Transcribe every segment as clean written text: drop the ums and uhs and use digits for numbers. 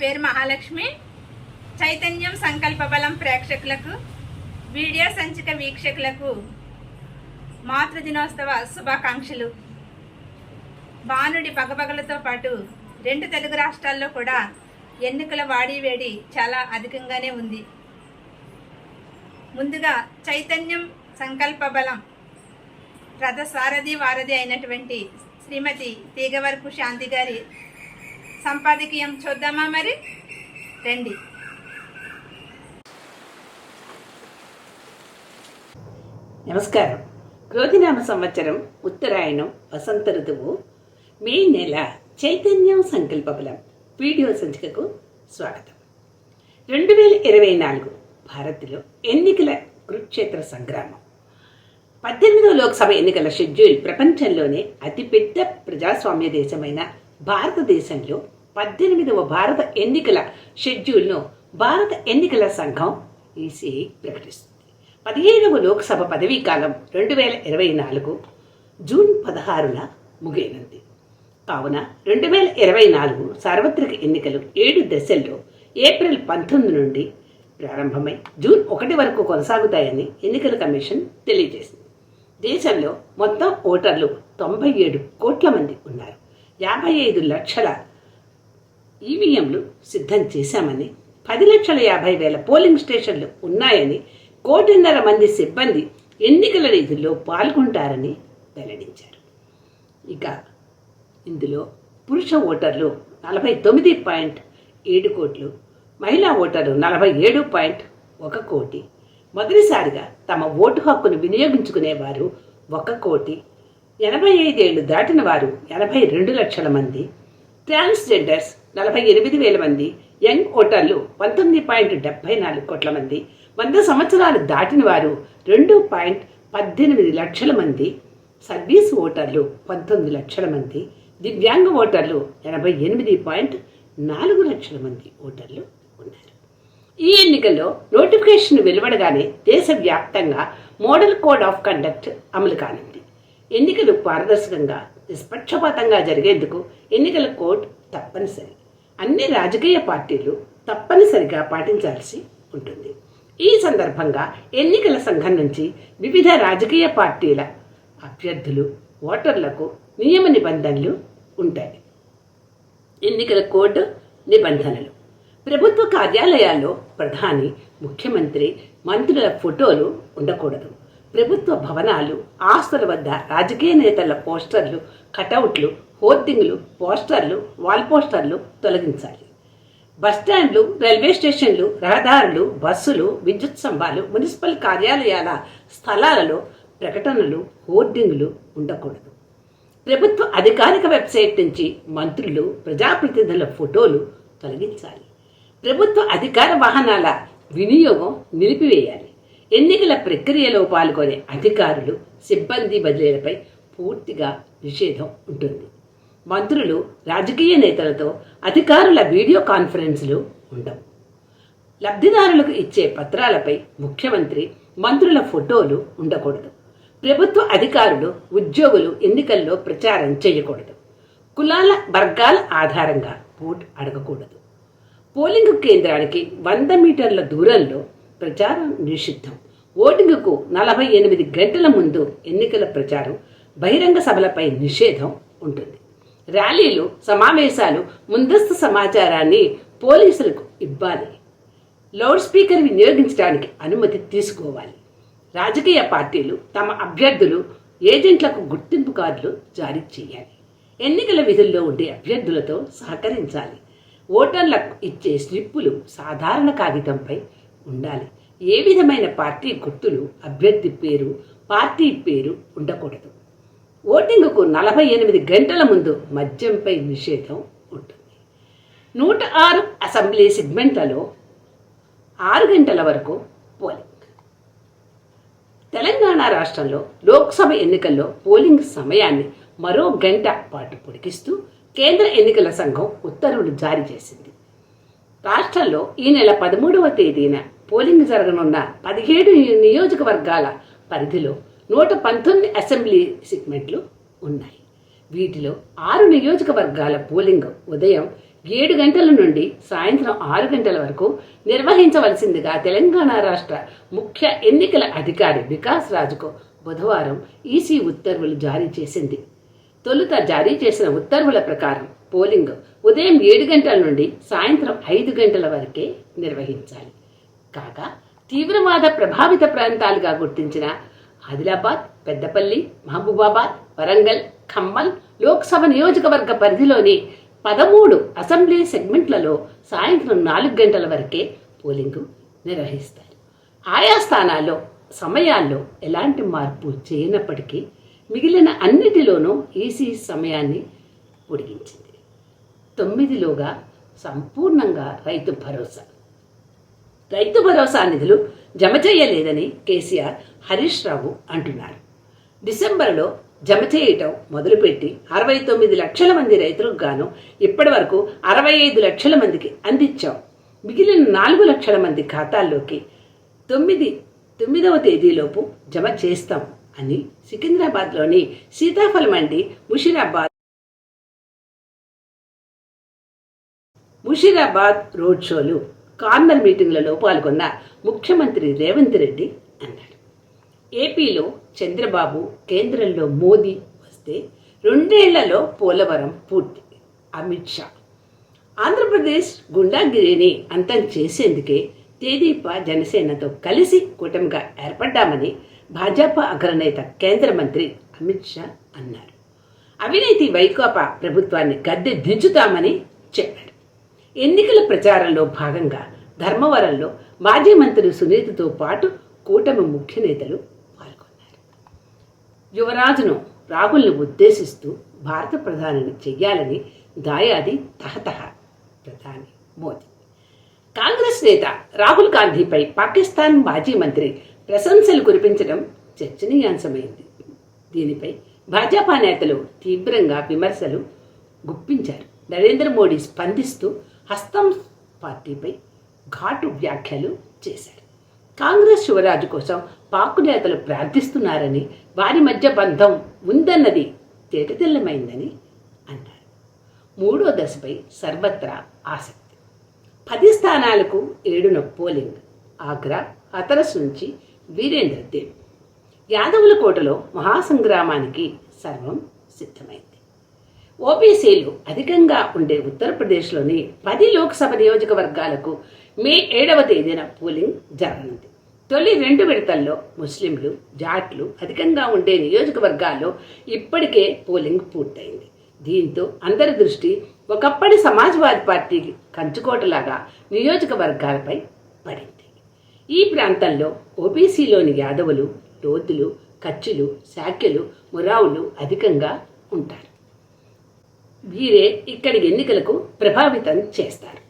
పేరు మహాలక్ష్మి. చైతన్యం సంకల్ప బలం ప్రేక్షకులకు, వీడియో సంచిక వీక్షకులకు మాతృదినోత్సవ శుభాకాంక్షలు. బాణుడి పగపగలతో పాటు 2 తెలుగు రాష్ట్రాల్లో కూడా ఎన్నికల వాడివేడి చాలా అధికంగానే ఉంది. ముందుగా చైతన్యం సంకల్ప బలం రథసారథి వారధి అయినటువంటి శ్రీమతి తీగవరపు శాంతి గారి సంపాదకీయం చూద్దామా? మరి రండి. నమస్కారం. క్రోధినామ సంవత్సరం ఉత్తరాయణం వసంత ఋతువు మే నెల చైతన్యం సంకల్ప బలం వీడియో సంచికకు స్వాగతం. 2024 భారత్లో ఎన్నికల కురుక్షేత్ర సంగ్రామం. 18వ లోక్సభ ఎన్నికల షెడ్యూల్ ప్రపంచంలోనే అతిపెద్ద ప్రజాస్వామ్య దేశమైన భారతదేశంలో 18వ భారత ఎన్నికల షెడ్యూల్ను భారత ఎన్నికల సంఘం ఈసీఐ ప్రకటిస్తుంది. 17వ లోక్సభ పదవీకాలం 2024 జూన్ 16న ముగియనుంది. కావున 2024 సార్వత్రిక ఎన్నికలు 7 దశల్లో ఏప్రిల్ 19 నుండి ప్రారంభమై జూన్ 1 వరకు కొనసాగుతాయని ఎన్నికల కమిషన్ తెలియజేసింది. దేశంలో మొత్తం ఓటర్లు 97 కోట్ల మంది ఉన్నారు. 55 లక్షల ఈవీఎంలు సిద్ధం చేశామని, 10,50,000 పోలింగ్ స్టేషన్లు ఉన్నాయని, 1,50,00,000 మంది సిబ్బంది ఎన్నికల విధుల్లో పాల్గొంటారని వెల్లడించారు. ఇక ఇందులో పురుష ఓటర్లు 49.7 కోట్లు, మహిళా ఓటర్లు 47.1 కోటి, మొదటిసారిగా తమ ఓటు హక్కును వినియోగించుకునేవారు 1 కోటి, 85 ఏళ్లు దాటిన వారు 82 లక్షల మంది, ట్రాన్స్జెండర్స్ 48,000 మంది, యంగ్ ఓటర్లు 19.74 కోట్ల మంది, 100 సంవత్సరాలు దాటిన వారు 2.18 లక్షల మంది, సర్వీస్ ఓటర్లు 19 లక్షల మంది, దివ్యాంగ ఓటర్లు 88.4 లక్షల మంది ఓటర్లు ఉన్నారు. ఈ ఎన్నికల్లో నోటిఫికేషన్ వెలువడగానే దేశవ్యాప్తంగా మోడల్ కోడ్ ఆఫ్ కండక్ట్ అమలు కానుంది. ఎన్నికలు పారదర్శకంగా, నిష్పక్షపాతంగా జరిగేందుకు ఎన్నికల కోడ్ తప్పనిసరి. అన్ని రాజకీయ పార్టీలు తప్పనిసరిగా పాటించాల్సి ఉంటుంది. ఈ సందర్భంగా ఎన్నికల సంఘం నుంచి వివిధ రాజకీయ పార్టీల అభ్యర్థులు, ఓటర్లకు నియమ నిబంధనలు ఉంటాయి. ఎన్నికల కోడ్ నిబంధనలు: ప్రభుత్వ కార్యాలయాల్లో ప్రధాని, ముఖ్యమంత్రి, మంత్రుల ఫోటోలు ఉండకూడదు. ప్రభుత్వ భవనాలు, ఆస్తుల వద్ద రాజకీయ నేతల పోస్టర్లు, కటౌట్లు, హోర్డింగ్లు, పోస్టర్లు, వాల్ పోస్టర్లు తొలగించాలి. బస్టాండ్లు, రైల్వే స్టేషన్లు, రహదారులు, బస్సులు, విద్యుత్ స్తంభాలు, మున్సిపల్ కార్యాలయాల స్థలాలలో ప్రకటనలు, హోర్డింగ్లు ఉండకూడదు. ప్రభుత్వ అధికారిక వెబ్సైట్ నుంచి మంత్రులు, ప్రజాప్రతినిధుల ఫోటోలు తొలగించాలి. ప్రభుత్వ అధికార వాహనాల వినియోగం నిలిపివేయాలి. ఎన్నికల ప్రక్రియలో పాల్గొనే అధికారులు, సిబ్బంది బదిలీలపై పూర్తిగా నిషేధం ఉంటుంది. మంత్రులు, రాజకీయ నేతలతో అధికారుల వీడియో కాన్ఫరెన్సులు ఉండవు. లబ్ధిదారులకు ఇచ్చే పత్రాలపై ముఖ్యమంత్రి, మంత్రుల ఫోటోలు ఉండకూడదు. ప్రభుత్వ అధికారులు, ఉద్యోగులు ఎన్నికల్లో ప్రచారం చేయకూడదు. కులాల, వర్గాల ఆధారంగా ఓటు అడగకూడదు. పోలింగ్ కేంద్రానికి 100 మీటర్ల దూరంలో ప్రచారం నిషిద్ధం. ఓటింగ్కు 48 గంటల ముందు ఎన్నికల ప్రచారం, బహిరంగ సభలపై నిషేధం ఉంటుంది. ర్యాలీలు, సమావేశాలు, ముందస్తు సమాచారాన్ని పోలీసులకు ఇవ్వాలి. లౌడ్ స్పీకర్ వినియోగించడానికి అనుమతి తీసుకోవాలి. రాజకీయ పార్టీలు తమ అభ్యర్థులు, ఏజెంట్లకు గుర్తింపు కార్డులు జారీ చేయాలి. ఎన్నికల విధుల్లో ఉండే అభ్యర్థులతో సహకరించాలి. ఓటర్లకు ఇచ్చే స్లిప్పులు సాధారణ కాగితంపై ఉండాలి. ఏ విధమైన పార్టీ గుర్తులు, అభ్యర్థి పేరు, పార్టీ పేరు ఉండకూడదు. ఓటింగ్కు 48 గంటల ముందు మద్యంపై నిషేధం ఉంటుంది. 106 అసెంబ్లీ సెగ్మెంట్లలో 6 గంటల వరకు పోలింగ్. తెలంగాణ రాష్ట్రంలో లోక్సభ ఎన్నికల్లో పోలింగ్ సమయాన్ని మరో గంట పాటు పొడిగిస్తూ కేంద్ర ఎన్నికల సంఘం ఉత్తర్వులు జారీ చేసింది. రాష్ట్రంలో ఈ నెల 13వ తేదీన పోలింగ్ జరగనున్న 17 నియోజకవర్గాల పరిధిలో 119 అసెంబ్లీ సెగ్మెంట్లు ఉన్నాయి. వీటిలో 6 నియోజకవర్గాల పోలింగ్ ఉదయం 7 గంటల నుండి సాయంత్రం 6 గంటల వరకు నిర్వహించవలసిందిగా తెలంగాణ రాష్ట్ర ముఖ్య ఎన్నికల అధికారి వికాస్ రాజుకు బుధవారం ఈసీ ఉత్తర్వులు జారీ చేసింది. తొలుత జారీ చేసిన ఉత్తర్వుల ప్రకారం పోలింగ్ ఉదయం 7 గంటల నుండి సాయంత్రం 5 గంటల వరకే నిర్వహించాలి. కాగా తీవ్రవాద ప్రభావిత ప్రాంతాలుగా గుర్తించిన ఆదిలాబాద్, పెద్దపల్లి, మహబూబాబాద్, వరంగల్, ఖమ్మం లోక్సభ నియోజకవర్గ పరిధిలోని 13 అసెంబ్లీ సెగ్మెంట్లలో సాయంత్రం 4 గంటల వరకే పోలింగ్ నిర్వహిస్తారు. ఆయా స్థానాల్లో సమయాల్లో ఎలాంటి మార్పు చేయనప్పటికీ మిగిలిన అన్నిటిలోనూ ఈసీ సమయాన్ని పొడిగించింది. 9లోగా సంపూర్ణంగా రైతు భరోసా నిధులు జమ చేయలేదని కేసీఆర్, హరీష్ రావు అంటున్నారు. డిసెంబర్లో జమ చేయటం మొదలుపెట్టి 69 లక్షల మంది రైతులకు గాను ఇప్పటి వరకు 65 లక్షల మందికి అందించాం. మిగిలిన 4 లక్షల మంది ఖాతాల్లోకి 9వ తేదీలోపు జమ చేస్తాం అని సికింద్రాబాద్లోని సీతాఫల మండి, ముషీరాబాద్ రోడ్ షోలు, కార్నర్ మీటింగ్లలో పాల్గొన్న ముఖ్యమంత్రి రేవంత్ రెడ్డి అన్నాడు. ఏపీలో చంద్రబాబు, కేంద్రంలో మోదీ వస్తే 2 ఏళ్లలో పోలవరం పూర్తి. అమిత్ షా ఆంధ్రప్రదేశ్ గుండాగిరిని అంతం చేసేందుకే తెదేపా, జనసేనతో కలిసి కూటమిగా ఏర్పడ్డామని భాజపా అగ్రనేత కేంద్ర మంత్రి అమిత్ షా అన్నారు. అవినీతి వైకాపా ప్రభుత్వాన్ని గద్దె దించుతామని చెప్పాడు. ఎన్నికల ప్రచారంలో భాగంగా ధర్మవరంలో మాజీ మంత్రి సునీతతో పాటు కూటమి ముఖ్య నేతలు పాల్గొన్నారు. యువరాజును, రాహుల్ను ఉద్దేశిస్తూ భారత ప్రధానిని చెయ్యాలని దాయాది తహతహ ప్రధాని మోదీ. కాంగ్రెస్ నేత రాహుల్ గాంధీపై పాకిస్తాన్ మాజీ మంత్రి ప్రశంసలు కురిపించడం చర్చనీయాంశమైంది. దీనిపై భాజపా నేతలు తీవ్రంగా విమర్శలు గుప్పించారు. నరేంద్ర మోడీ స్పందిస్తూ హస్తం పార్టీపై ఘాటు వ్యాఖ్యలు చేశారు. కాంగ్రెస్ యువరాజు కోసం పాక్ నేతలు ప్రార్థిస్తున్నారని, వారి మధ్య బంధం ఉందన్నది తేటతెల్లమైందని అన్నారు. 3వ దశపై సర్వత్రా ఆసక్తి. 10 స్థానాలకు 7న పోలింగ్. ఆగ్రా, హతరస్ నుంచి వీరేంద్ర దేవ్. యాదవుల కోటలో మహాసంగ్రామానికి సర్వం సిద్ధమైంది. ఓబీసీలు అధికంగా ఉండే ఉత్తరప్రదేశ్లోని 10 లోక్సభ నియోజకవర్గాలకు మే 7వ తేదీన పోలింగ్ జరగనుంది. తొలి 2 విడతల్లో ముస్లింలు, జాట్లు అధికంగా ఉండే నియోజకవర్గాల్లో ఇప్పటికే పోలింగ్ పూర్తయింది. దీంతో అందరి దృష్టి ఒకప్పటి సమాజ్వాదీ పార్టీ కంచుకోటలాగా నియోజకవర్గాలపై పడింది. ఈ ప్రాంతంలో ఓబీసీలోని యాదవులు, లోతులు, కచ్చులు, శాక్యులు, మురావులు అధికంగా ఉంటారు. వీరే ఇక్కడి ఎన్నికలకు ప్రభావితం చేస్తారు.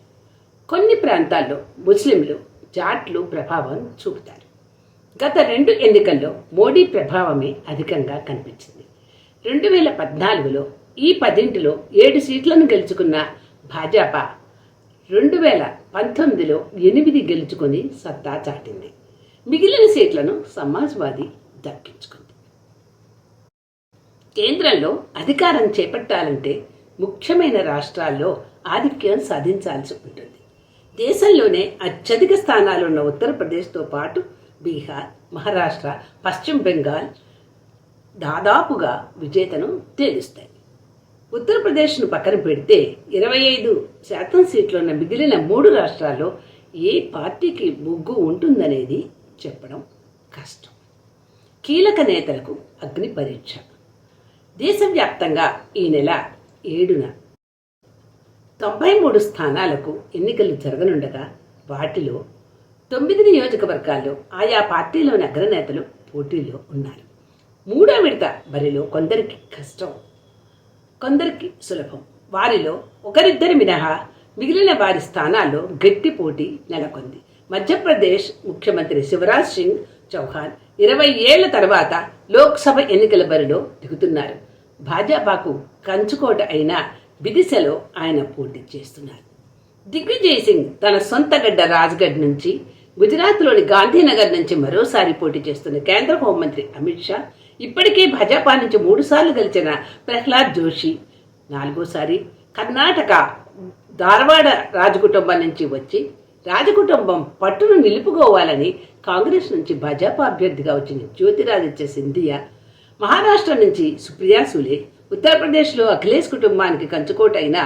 కొన్ని ప్రాంతాల్లో ముస్లింలు, జాట్లు ప్రభావం చూపుతారు. గత 2 ఎన్నికల్లో మోడీ ప్రభావమే అధికంగా కనిపించింది. 2014లో ఈ 10లో 7 సీట్లను గెలుచుకున్న భాజపా 2019లో 8 గెలుచుకొని సత్తా చాటింది. మిగిలిన సీట్లను సమాజ్వాదీ దక్కించుకుంది. కేంద్రంలో అధికారం చేపట్టాలంటే ముఖ్యమైన రాష్ట్రాల్లో ఆధిక్యం సాధించాల్సి ఉంటుంది. దేశంలోనే అత్యధిక స్థానాలున్న ఉత్తరప్రదేశ్తో పాటు బీహార్, మహారాష్ట్ర, పశ్చిమ బెంగాల్ దాదాపుగా విజేతను తేలుస్తాయి. ఉత్తరప్రదేశ్ను పక్కన పెడితే 25% సీట్లున్న మిగిలిన 3 రాష్ట్రాల్లో ఏ పార్టీకి మొగ్గు ఉంటుందనేది చెప్పడం కష్టం. కీలక నేతలకు అగ్ని పరీక్ష. దేశవ్యాప్తంగా ఈ నెల 7న 93 స్థానాలకు ఎన్నికలు జరగనుండగా వాటిలో 9 నియోజకవర్గాల్లో ఆయా పార్టీలోని అగ్రనేతలు పోటీలో ఉన్నారు. 3వ విడత బరిలో కొందరికి కష్టం, కొందరికి సులభం. వారిలో ఒకరిద్దరి మినహా మిగిలిన వారి స్థానాల్లో గట్టి పోటీ నెలకొంది. మధ్యప్రదేశ్ ముఖ్యమంత్రి శివరాజ్ సింగ్ చౌహాన్ 20 ఏళ్ల తర్వాత లోక్సభ ఎన్నికల బరిలో దిగుతున్నారు. భాజపాకు కంచుకోట అయిన విదిశలో ఆయన పోటీ చేస్తున్నారు. దిగ్విజయ్ సింగ్ తన సొంత గడ్డ రాజ్గఢ్ నుంచి, గుజరాత్లోని గాంధీనగర్ నుంచి మరోసారి పోటీ చేస్తున్న కేంద్ర హోంమంత్రి అమిత్ షా, ఇప్పటికే భాజపా నుంచి 3 సార్లు గెలిచిన ప్రహ్లాద్ జోషి 4వ సారి, కర్ణాటక ధారవాడ రాజకుటుంబం నుంచి వచ్చి రాజకుటుంబం పట్టును నిలుపుకోవాలని కాంగ్రెస్ నుంచి భాజపా అభ్యర్థిగా వచ్చిన జ్యోతిరాదిత్య సింధియా, మహారాష్ట్ర నుంచి సుప్రియా సూలే, ఉత్తరప్రదేశ్లో అఖిలేష్ కుటుంబానికి కంచుకోట అయిన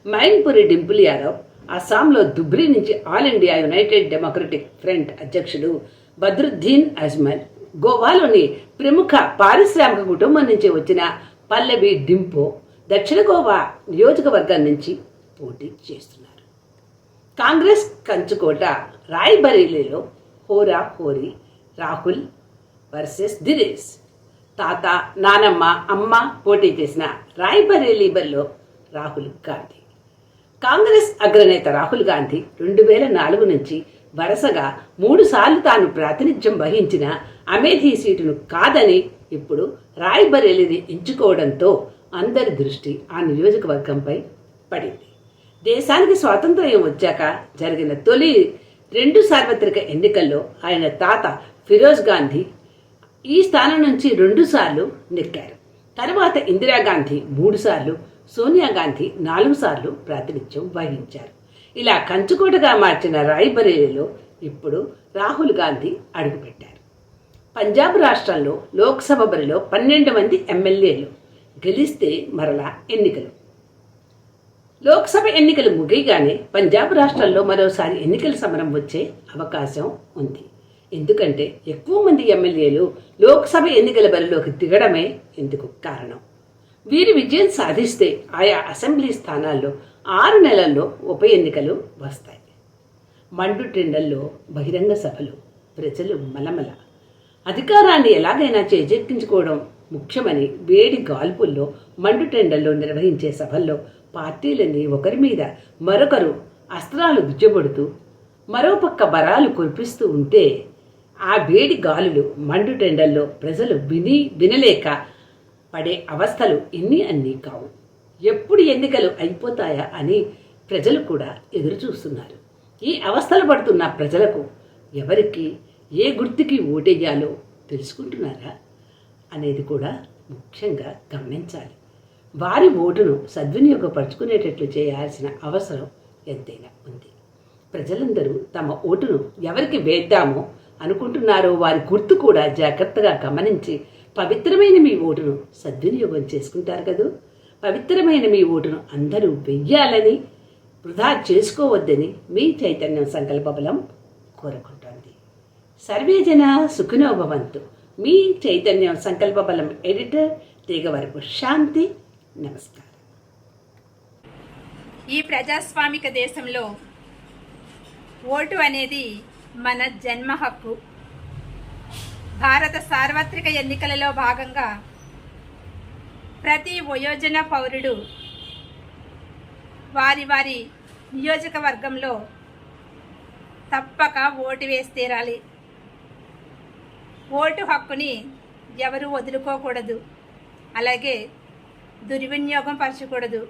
మైన్పురి డింపుల్ యాదవ్, అస్సాంలో ధుబ్రీ నుంచి all India United democratic front అధ్యక్షుడు బద్రుద్దీన్ అజ్మల్, గోవాలోని ప్రముఖ పారిశ్రామిక కుటుంబం నుంచి వచ్చిన పల్లవి డింపో దక్షిణ గోవా నియోజకవర్గం నుంచి పోటీ చేస్తున్నారు. కాంగ్రెస్ కంచుకోట రాయ్బరేలీలో హోరా హోరీ రాహుల్ వర్సెస్ దినేష్. తాత, నానమ్మ, అమ్మ పోటీ చేసిన రాయ్బరేలీ బరిలో రాహుల్ గాంధీ. కాంగ్రెస్ అగ్రనేత రాహుల్ గాంధీ 2004 నుంచి వరుసగా 3 సార్లు తాను ప్రాతినిధ్యం వహించిన అమేథీ సీటును కాదని ఇప్పుడు రాయ్బరేలీని ఎంచుకోవడంతో అందరి దృష్టి ఆ నియోజకవర్గంపై పడింది. దేశానికి స్వాతంత్ర్యం వచ్చాక జరిగిన తొలి 2 సార్వత్రిక ఎన్నికల్లో ఆయన తాత ఫిరోజ్ గాంధీ ఈ స్థానం నుంచి 2 సార్లు నెక్కారు. తర్వాత ఇందిరాగాంధీ 3 సార్లు, సోనియా గాంధీ 4 సార్లు ప్రాతినిధ్యం వహించారు. ఇలా కంచుకోటగా మార్చిన రాయ్బరేలీలో ఇప్పుడు రాహుల్ గాంధీ అడుగుపెట్టారు. పంజాబ్ రాష్ట్రంలో లోక్సభ బరిలో 12 మంది ఎమ్మెల్యేలు గెలిస్తే మరలా ఎన్నికలు. లోక్సభ ఎన్నికలు ముగియగానే పంజాబ్ రాష్ట్రంలో మరోసారి ఎన్నికల సమరం వచ్చే అవకాశం ఉంది. ఎందుకంటే ఎక్కువ మంది ఎమ్మెల్యేలు లోక్సభ ఎన్నికల బరిలోకి దిగడమే ఇందుకు కారణం. వీరు విజయం సాధిస్తే ఆయా అసెంబ్లీ స్థానాల్లో 6 నెలల్లో ఉప ఎన్నికలు వస్తాయి. మండుటెండల్లో బహిరంగ సభలు, ప్రజలు మలమల. అధికారాన్ని ఎలాగైనా చేజెక్కించుకోవడం ముఖ్యమని వేడి గాల్పుల్లో మండుటెండల్లో నిర్వహించే సభల్లో పార్టీలన్నీ ఒకరి మీద మరొకరు అస్త్రాలు గుజ్జబడుతూ మరోపక్క బరాలు కురిపిస్తూ ఉంటే ఆ వేడి గాలులు మండుటెండల్లో ప్రజలు వినలేక పడే అవస్థలు అన్నీ కావు. ఎప్పుడు ఎన్నికలు అయిపోతాయా అని ప్రజలు కూడా ఎదురు చూస్తున్నారు. ఈ అవస్థలు పడుతున్న ప్రజలకు ఎవరికి ఏ గుర్తుకి ఓటేయాలో తెలుసుకుంటున్నారా అనేది కూడా ముఖ్యంగా గమనించాలి. వారి ఓటును సద్వినియోగపరుచుకునేటట్లు చేయాల్సిన అవసరం ఎంతైనా ఉంది. ప్రజలందరూ తమ ఓటును ఎవరికి వేద్దామో అనుకుంటున్నారో వారి గుర్తు కూడా జాగ్రత్తగా గమనించి పవిత్రమైన మీ ఓటును సద్వినియోగం చేసుకుంటారు కదూ. పవిత్రమైన మీ ఓటును అందరూ వెయ్యాలని, వృధా చేసుకోవద్దని మీ చైతన్యం సంకల్ప బలం కోరుకుంటోంది. సర్వేజన సుఖినో భవంతు. మీ చైతన్యం సంకల్ప బలం ఎడిటర్ తీగవరపు శాంతి. నమస్కారం. ఈ ప్రజాస్వామిక దేశంలో ఓటు అనేది మన జన్మ హక్కు. భారత సార్వత్రిక ఎన్నికలలో భాగంగా ప్రతి వయోజన పౌరుడు వారి వారి నియోజకవర్గంలో తప్పక ఓటు వేసి తీరాలి. ఓటు హక్కుని ఎవరు వదులుకోకూడదు, అలాగే దుర్వినియోగం పరచకూడదు.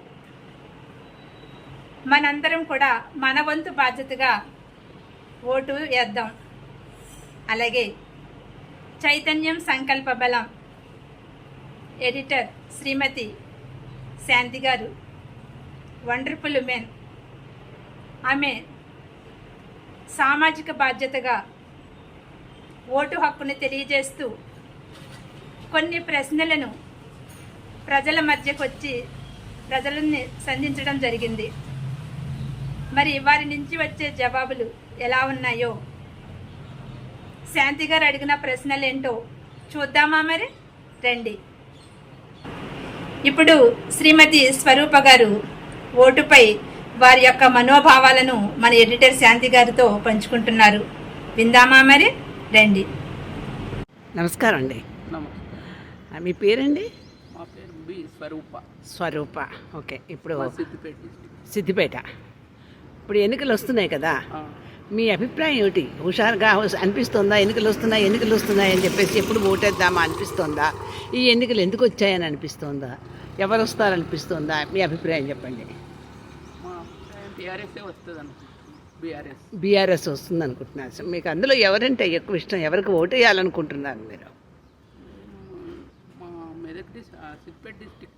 మనందరం కూడా మన వంతు బాధ్యతగా ఓటు వేద్దాం. అలాగే చైతన్యం సంకల్ప బలం ఎడిటర్ శ్రీమతి శాంతి గారు వండర్ఫుల్ ఉమెన్. ఆమె సామాజిక బాధ్యతగా ఓటు హక్కును తెలియజేస్తూ కొన్ని ప్రశ్నలను ప్రజల మధ్యకు వచ్చి ప్రజలని సంధించడం జరిగింది. మరి వారి నుంచి వచ్చే జవాబులు ఎలా ఉన్నాయో, శాంతి గారు అడిగిన ప్రశ్నలేంటో చూద్దామా? మరి రండి. ఇప్పుడు శ్రీమతి స్వరూప గారు ఓటుపై వారి యొక్క మనోభావాలను మన ఎడిటర్ శాంతి గారితో పంచుకుంటున్నారు. విందామా? మరి రండి. నమస్కారం అండి. మీ పేరండి? మా పేరు బి స్వరూప. స్వరూప, ఓకే. ఇప్పుడు సిద్దిపేట. సిద్దిపేట. ఇప్పుడు ఎన్నికలు వస్తున్నాయి కదా, మీ అభిప్రాయం ఏమిటి? హుషారుగా అనిపిస్తుందా? ఎన్నికలు వస్తున్నాయి అని చెప్పేసి ఎప్పుడు ఓటేద్దామా అనిపిస్తుందా? ఈ ఎన్నికలు ఎందుకు వచ్చాయని అనిపిస్తుందా? ఎవరు వస్తారనిపిస్తుందా? మీ అభిప్రాయం చెప్పండి. మా టీఆర్ఎస్ఏ వస్తుంది అనుకుంటున్నాను. బీఆర్ఎస్ వస్తుంది అనుకుంటున్నారు. మీకు అందులో ఎవరంటే ఎక్కువ ఇష్టం? ఎవరికి ఓటేయాలనుకుంటున్నారు మీరు? మా మెదక్ సిద్దిపేట డిస్టిక్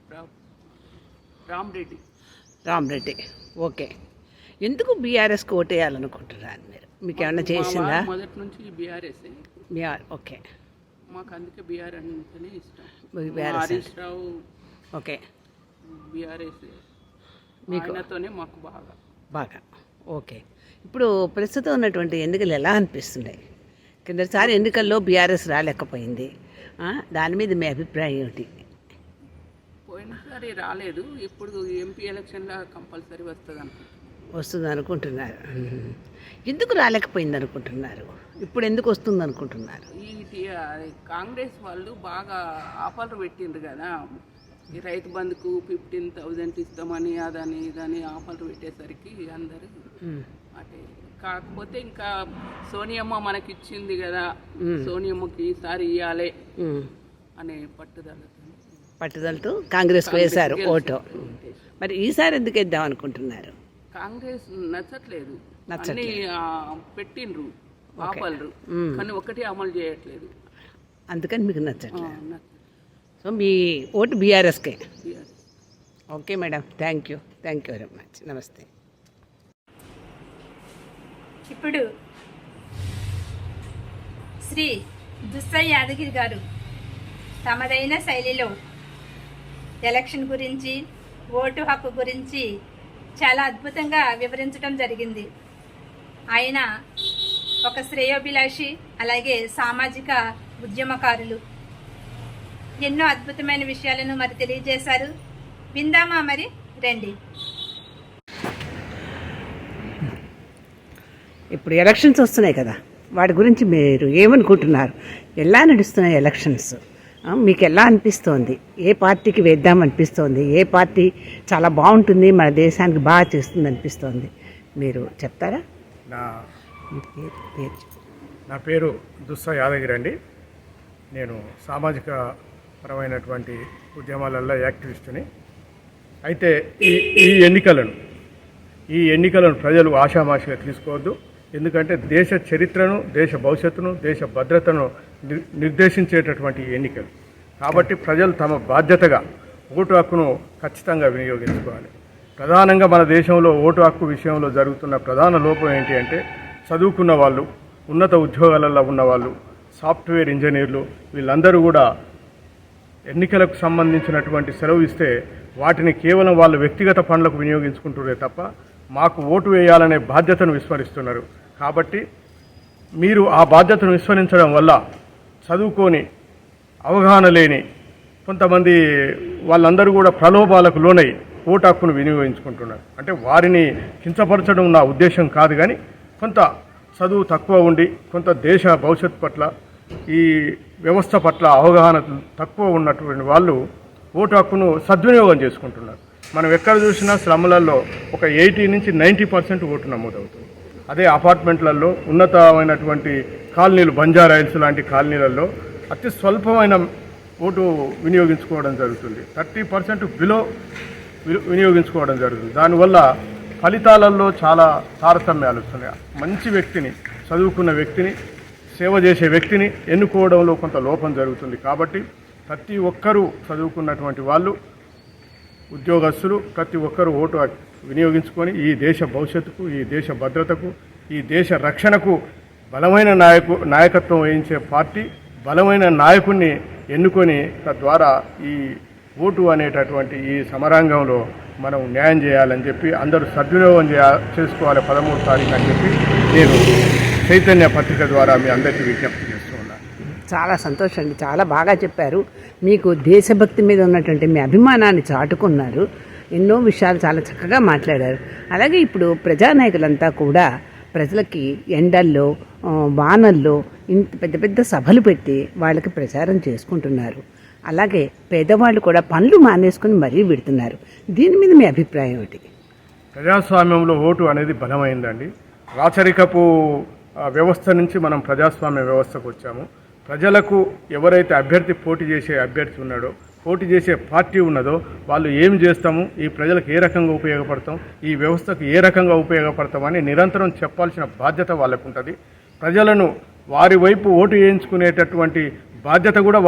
రామరెడ్డి. రామరెడ్డి, ఓకే. ఎందుకు బీఆర్ఎస్కి ఓటేయాలనుకుంటున్నారు మీరు? మీకు ఏమైనా చేసిందా? మొదటి నుంచి బీఆర్ఎస్. ఓకే, మాకు అందుకే బీఆర్ అంటేనే ఇష్టం. BRS Harish Rao okay, BRS మీకు ఆయనతోనే మాకు బాగా ఓకే. ఇప్పుడు ప్రస్తుతం ఉన్నటువంటి ఎన్నికలు ఎలా అనిపిస్తున్నాయి? కిందసారి ఎన్నికల్లో బీఆర్ఎస్ రాలేకపోయింది, దాని మీద మీ అభిప్రాయం ఏమిటి? పోయినసారి రాలేదు, ఇప్పుడు ఎంపీ ఎలక్షన్లో కంపల్సరీ వస్తుంది అనుకుంటున్నారు. ఎందుకు రాలేకపోయింది అనుకుంటున్నారు? ఇప్పుడు ఎందుకు వస్తుంది అనుకుంటున్నారు? కాంగ్రెస్ వాళ్ళు బాగా ఆఫర్లు పెట్టిండ్రు కదా, ఈ రైతు బంధుకు 15,000 ఇస్తామని అదని ఇదని ఆఫర్లు పెట్టేసరికి అందరూ అంటే. కాకపోతే ఇంకా సోనియమ్మ మనకి ఇచ్చింది కదా, సోనియమ్మకి ఈసారి ఇవ్వాలి అనే పట్టుదలతో కాంగ్రెస్కి వేశారు ఓటు. మరి ఈసారి ఎందుకు వేద్దాం అనుకుంటున్నారు? కాంగ్రెస్ నచ్చట్లేదు, అన్ని పెట్టిండ్రు ఆఫర్లు, కానీ ఒకటి అమలు చేయట్లేదు, అందుకని మీకు నచ్చట్లేదు. సో మీ ఓటు బీఆర్ఎస్కే. Okay madam, thank you very much. నమస్తే. ఇప్పుడు శ్రీ దుస్సా యాదగిరి గారు తమదైన శైలిలో ఎలక్షన్ గురించి, ఓటు హక్కు గురించి చాలా అద్భుతంగా వివరించడం జరిగింది. ఆయన ఒక శ్రేయోభిలాషి, అలాగే సామాజిక ఉద్యమకారులు. ఎన్నో అద్భుతమైన విషయాలను మరి తెలియజేశారు. విందామా మరి? రండి. ఇప్పుడు ఎలక్షన్స్ వస్తున్నాయి కదా, వాటి గురించి మీరు ఏమనుకుంటున్నారు? ఎలా నడుస్తున్నాయి ఎలక్షన్స్? మీకు ఎలా అనిపిస్తోంది? ఏ పార్టీకి వేద్దామనిపిస్తోంది? ఏ పార్టీ చాలా బాగుంటుంది, మన దేశానికి బాగా చేస్తుంది అనిపిస్తోంది? మీరు చెప్తారా? నా పేరు దుస్సా యాదగిరి అండి. నేను సామాజిక పరమైనటువంటి ఉద్యమాలలో యాక్టివిస్టుని. అయితే ఈ ఎన్నికలను ప్రజలు ఆషామాషిగా తీసుకోవద్దు. ఎందుకంటే దేశ చరిత్రను, దేశ భవిష్యత్తును, దేశ భద్రతను నిర్దేశించేటటువంటి ఎన్నికలు కాబట్టి ప్రజలు తమ బాధ్యతగా ఓటు హక్కును ఖచ్చితంగా వినియోగించుకోవాలి. ప్రధానంగా మన దేశంలో ఓటు హక్కు విషయంలో జరుగుతున్న ప్రధాన లోపం ఏంటి అంటే, చదువుకున్న వాళ్ళు, ఉన్నత ఉద్యోగాలలో ఉన్నవాళ్ళు, సాఫ్ట్వేర్ ఇంజనీర్లు, వీళ్ళందరూ కూడా ఎన్నికలకు సంబంధించినటువంటి సెలవు ఇస్తే వాటిని కేవలం వాళ్ళ వ్యక్తిగత పనులకు వినియోగించుకుంటున్నారే తప్ప మాకు ఓటు వేయాలనే బాధ్యతను విస్మరిస్తున్నారు. కాబట్టి మీరు ఆ బాధ్యతను విస్మరించడం వల్ల చదువుకొని అవగాహన లేని కొంతమంది వాళ్ళందరూ కూడా ప్రలోభాలకు లోనై ఓటు హక్కును వినియోగించుకుంటున్నారు. అంటే వారిని కించపరచడం నా ఉద్దేశం కాదు, కానీ కొంత చదువు తక్కువ ఉండి, కొంత దేశ భవిష్యత్తు పట్ల, ఈ వ్యవస్థ పట్ల అవగాహన తక్కువ ఉన్నటువంటి వాళ్ళు ఓటు హక్కును సద్వినియోగం చేసుకుంటున్నారు. మనం ఎక్కడ చూసినా స్లమ్లలో ఒక 80 నుంచి 90% ఓటు నమోదవుతుంది. అదే అపార్ట్మెంట్లలో, ఉన్నతమైనటువంటి కాలనీలు, బంజారా హిల్స్ లాంటి కాలనీలలో అతి స్వల్పమైన ఓటు వినియోగించుకోవడం జరుగుతుంది. 30% బిలో వినియోగించుకోవడం జరుగుతుంది. దానివల్ల ఫలితాలలో చాలా తారతమ్యాలు వస్తున్నాయి. మంచి వ్యక్తిని, చదువుకున్న వ్యక్తిని, సేవ చేసే వ్యక్తిని ఎన్నుకోవడంలో కొంత లోపం జరుగుతుంది. కాబట్టి ప్రతి ఒక్కరూ, చదువుకున్నటువంటి వాళ్ళు, ఉద్యోగస్తులు, ప్రతి ఒక్కరూ ఓటు వినియోగించుకొని ఈ దేశ భవిష్యత్తుకు, ఈ దేశ భద్రతకు, ఈ దేశ రక్షణకు బలమైన నాయకత్వం వహించే పార్టీ, బలమైన నాయకుడిని ఎన్నుకొని తద్వారా ఈ ఓటు అనేటటువంటి ఈ సమరాంగంలో మనం న్యాయం చేయాలని చెప్పి అందరూ సద్వినియోగం చేసుకోవాలి 13వ తారీఖు అని చెప్పి నేను చైతన్య పత్రిక ద్వారా మీ అందరికీ విజ్ఞప్తి చేస్తున్నాను. చాలా సంతోషం అండి, చాలా బాగా చెప్పారు. మీకు దేశభక్తి మీద ఉన్నటువంటి మీ అభిమానాన్ని చాటుకున్నారు. ఎన్నో విషయాలు చాలా చక్కగా మాట్లాడారు. అలాగే ఇప్పుడు ప్రజానాయకులంతా కూడా ప్రజలకి ఎండల్లో, వానల్లో ఇంత పెద్ద పెద్ద సభలు పెట్టి వాళ్ళకి ప్రచారం చేసుకుంటున్నారు. అలాగే పేదవాళ్ళు కూడా పనులు మానేసుకుని మరీ పెడుతున్నారు. దీని మీద మీ అభిప్రాయం ఏమిటి? ప్రజాస్వామ్యంలో ఓటు అనేది బలమైందండి. రాచరికపు వ్యవస్థ నుంచి మనం ప్రజాస్వామ్య వ్యవస్థకు వచ్చాము. ప్రజలకు ఎవరైతే పోటీ చేసే అభ్యర్థి ఉన్నాడో, పోటీ చేసే పార్టీ ఉన్నదో, వాళ్ళు ఏం చేస్తాము, ఈ ప్రజలకు ఏ రకంగా ఉపయోగపడతాం, ఈ వ్యవస్థకు ఏ రకంగా ఉపయోగపడతామని నిరంతరం చెప్పాల్సిన బాధ్యత వాళ్ళకు ఉంటుంది. ప్రజలను వారి వైపు ఓటు వేయించుకునేటటువంటి బాధ్యత కూడా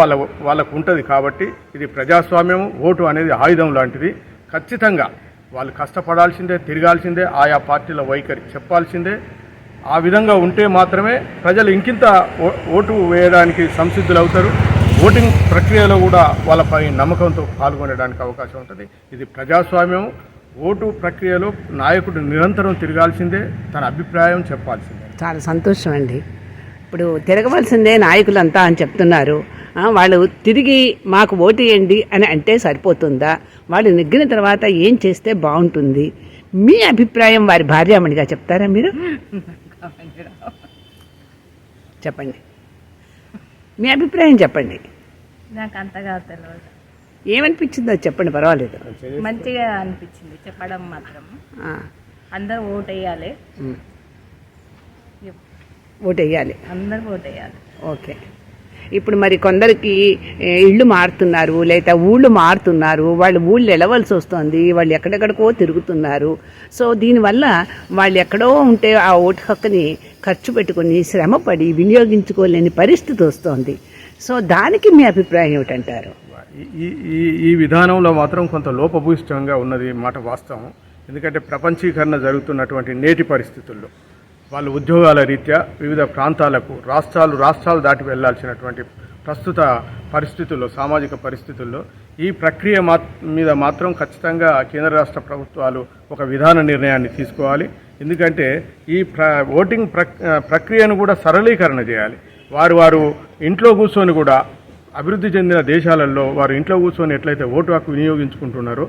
వాళ్ళకు ఉంటుంది. కాబట్టి ఇది ప్రజాస్వామ్యం, ఓటు అనేది ఆయుధం లాంటిది. ఖచ్చితంగా వాళ్ళు కష్టపడాల్సిందే, తిరగాల్సిందే, ఆయా పార్టీల వైఖరి చెప్పాల్సిందే. ఆ విధంగా ఉంటే మాత్రమే ప్రజలు ఇంకింత ఓటు వేయడానికి సంసిద్ధులవుతారు. ఓటింగ్ ప్రక్రియలో కూడా వాళ్ళపై నమ్మకంతో పాల్గొనడానికి అవకాశం ఉంటుంది. ఇది ప్రజాస్వామ్యం. ఓటు ప్రక్రియలో నాయకుడు నిరంతరం తిరగాల్సిందే, తన అభిప్రాయం చెప్పాల్సిందే. చాలా సంతోషం అండి. ఇప్పుడు తిరగవలసిందే నాయకులంతా అని చెప్తున్నారు. వాళ్ళు తిరిగి మాకు ఓటు వేయండి అని అంటే సరిపోతుందా? వాళ్ళు నెగ్గిన తర్వాత ఏం చేస్తే బాగుంటుంది? మీ అభిప్రాయం వారి భార్యామణిగా చెప్తారా మీరు? చెప్పండి, మీ అభిప్రాయం చెప్పండి. నాకు అంతగా తెలియదు. ఏమనిపించిందో చెప్పండి, పర్వాలేదు. మంచిగా అనిపించింది చెప్పడం మాత్రం. అందరూ ఓటు వేయాలి, ఓటు వేయాలి, అందరూ ఓటు వేయాలి. ఓకే. ఇప్పుడు మరి కొందరికి ఇళ్ళు మారుతున్నారు, లేదా ఊళ్ళు మారుతున్నారు, వాళ్ళు ఊళ్ళు వెళ్ళవలసి వస్తుంది, వాళ్ళు ఎక్కడెక్కడికో తిరుగుతున్నారు. సో దీనివల్ల వాళ్ళు ఎక్కడో ఉంటే ఆ ఓటు హక్కుని ఖర్చు పెట్టుకొని శ్రమపడి వినియోగించుకోలేని పరిస్థితి వస్తుంది. సో దానికి మీ అభిప్రాయం ఏమిటంటారు? ఈ విధానంలో మాత్రం కొంత లోపభూయిష్టంగా ఉన్నది మాట వాస్తవం. ఎందుకంటే ప్రపంచీకరణ జరుగుతున్నటువంటి నేటి పరిస్థితుల్లో వాళ్ళు ఉద్యోగాల రీత్యా వివిధ ప్రాంతాలకు రాష్ట్రాలు దాటి వెళ్లాల్సినటువంటి ప్రస్తుత పరిస్థితుల్లో, సామాజిక పరిస్థితుల్లో ఈ ప్రక్రియ మీద మాత్రం ఖచ్చితంగా కేంద్ర రాష్ట్ర ప్రభుత్వాలు ఒక విధాన నిర్ణయాన్ని తీసుకోవాలి. ఎందుకంటే ఈ ఓటింగ్ ప్రక్రియను కూడా సరళీకరణ చేయాలి. వారు ఇంట్లో కూర్చొని కూడా అభివృద్ధి చెందిన దేశాలలో వారు ఇంట్లో కూర్చొని ఎట్లయితే ఓటు హక్కు వినియోగించుకుంటున్నారో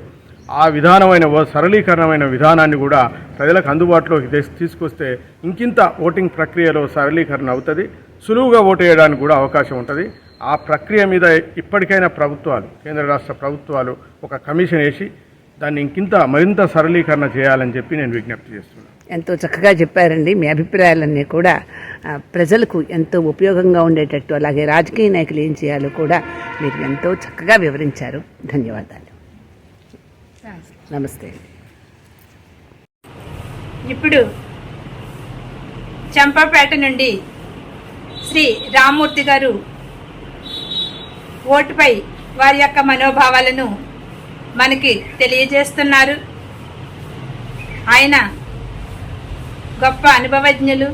ఆ విధానమైన సరళీకరణమైన విధానాన్ని కూడా ప్రజలకు అందుబాటులోకి తీసుకొస్తే ఇంకింత ఓటింగ్ ప్రక్రియలో సరళీకరణ అవుతుంది, సులువుగా ఓటు వేయడానికి కూడా అవకాశం ఉంటుంది. ఆ ప్రక్రియ మీద ఇప్పటికైనా ప్రభుత్వాలు, కేంద్ర రాష్ట్ర ప్రభుత్వాలు ఒక కమిషన్ వేసి దాన్ని మరింత సరళీకరణ చేయాలని చెప్పి నేను విజ్ఞప్తి చేస్తున్నాను. ఎంతో చక్కగా చెప్పారండి. మీ అభిప్రాయాలన్నీ కూడా ప్రజలకు ఎంతో ఉపయోగంగా ఉండేటట్టు, అలాగే రాజకీయ నాయకులు ఏం చేయాలో కూడా మీరు ఎంతో చక్కగా వివరించారు. ధన్యవాదాలు. నమస్తే. ఇప్పుడు చంపాపేట నుండి శ్రీ రామ్మూర్తి గారు ఓటుపై వారి యొక్క మనోభావాలను మనకి తెలియజేస్తున్నారు. ఆయన గొప్ప అనుభవజ్ఞులు.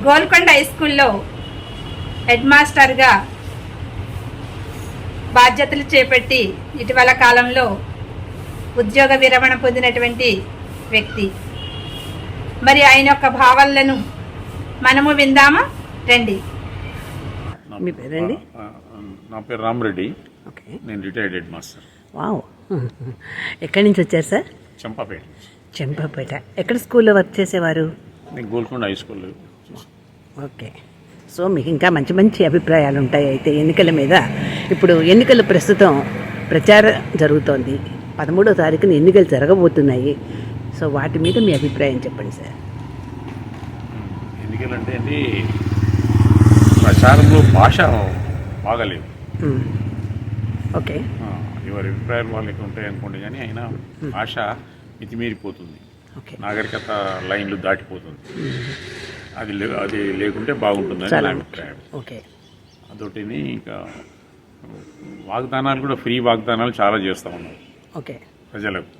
గోల్కొండ హై స్కూల్లో హెడ్ మాస్టర్గా బాధ్యతలు చేపట్టి ఇటీవల కాలంలో ఉద్యోగ విరమణ పొందినటువంటి వ్యక్తి. మరి ఆయన యొక్క భావాలను మనము విందామా? రండి. మీ పేరండి? నా పేరు రామరెడ్డి. ఓకే. నేను రిటైర్డ్ హెడ్ మాస్టర్. వావ్. ఎక్కడి నుంచి వచ్చారు సార్? చంపాపేట. చంపాపేట. ఎక్కడ స్కూల్లో వర్క్ చేసేవారు? నేను గోల్కొండ హై స్కూల్లో. ఓకే. సో మీకు ఇంకా మంచి మంచి అభిప్రాయాలు ఉంటాయి అయితే ఎన్నికల మీద. ఇప్పుడు ఎన్నికలు ప్రస్తుతం ప్రచారం జరుగుతోంది. 13వ తారీఖున ఎన్నికలు జరగబోతున్నాయి. సో వాటి మీద మీ అభిప్రాయం చెప్పండి సార్. ఎన్నికలు అంటే అండి, ప్రచారంలో భాష బాగాలేదు. ఓకే. ఎవరి అభిప్రాయాలు వాళ్ళకి ఉంటాయి అనుకోండి, కానీ అయినా భాష మితిమీరిపోతుంది, నాగరికత లైన్లు దాటిపోతుంది. అది లేకుంటే బాగుంటుందని నా అభిప్రాయం. ఓకే. అదొకటి. ఇంకా వాగ్దానాలు కూడా ఫ్రీ వాగ్దానాలు చాలా చేస్తూ ఉన్నారు. ఓకే. ప్రజలకు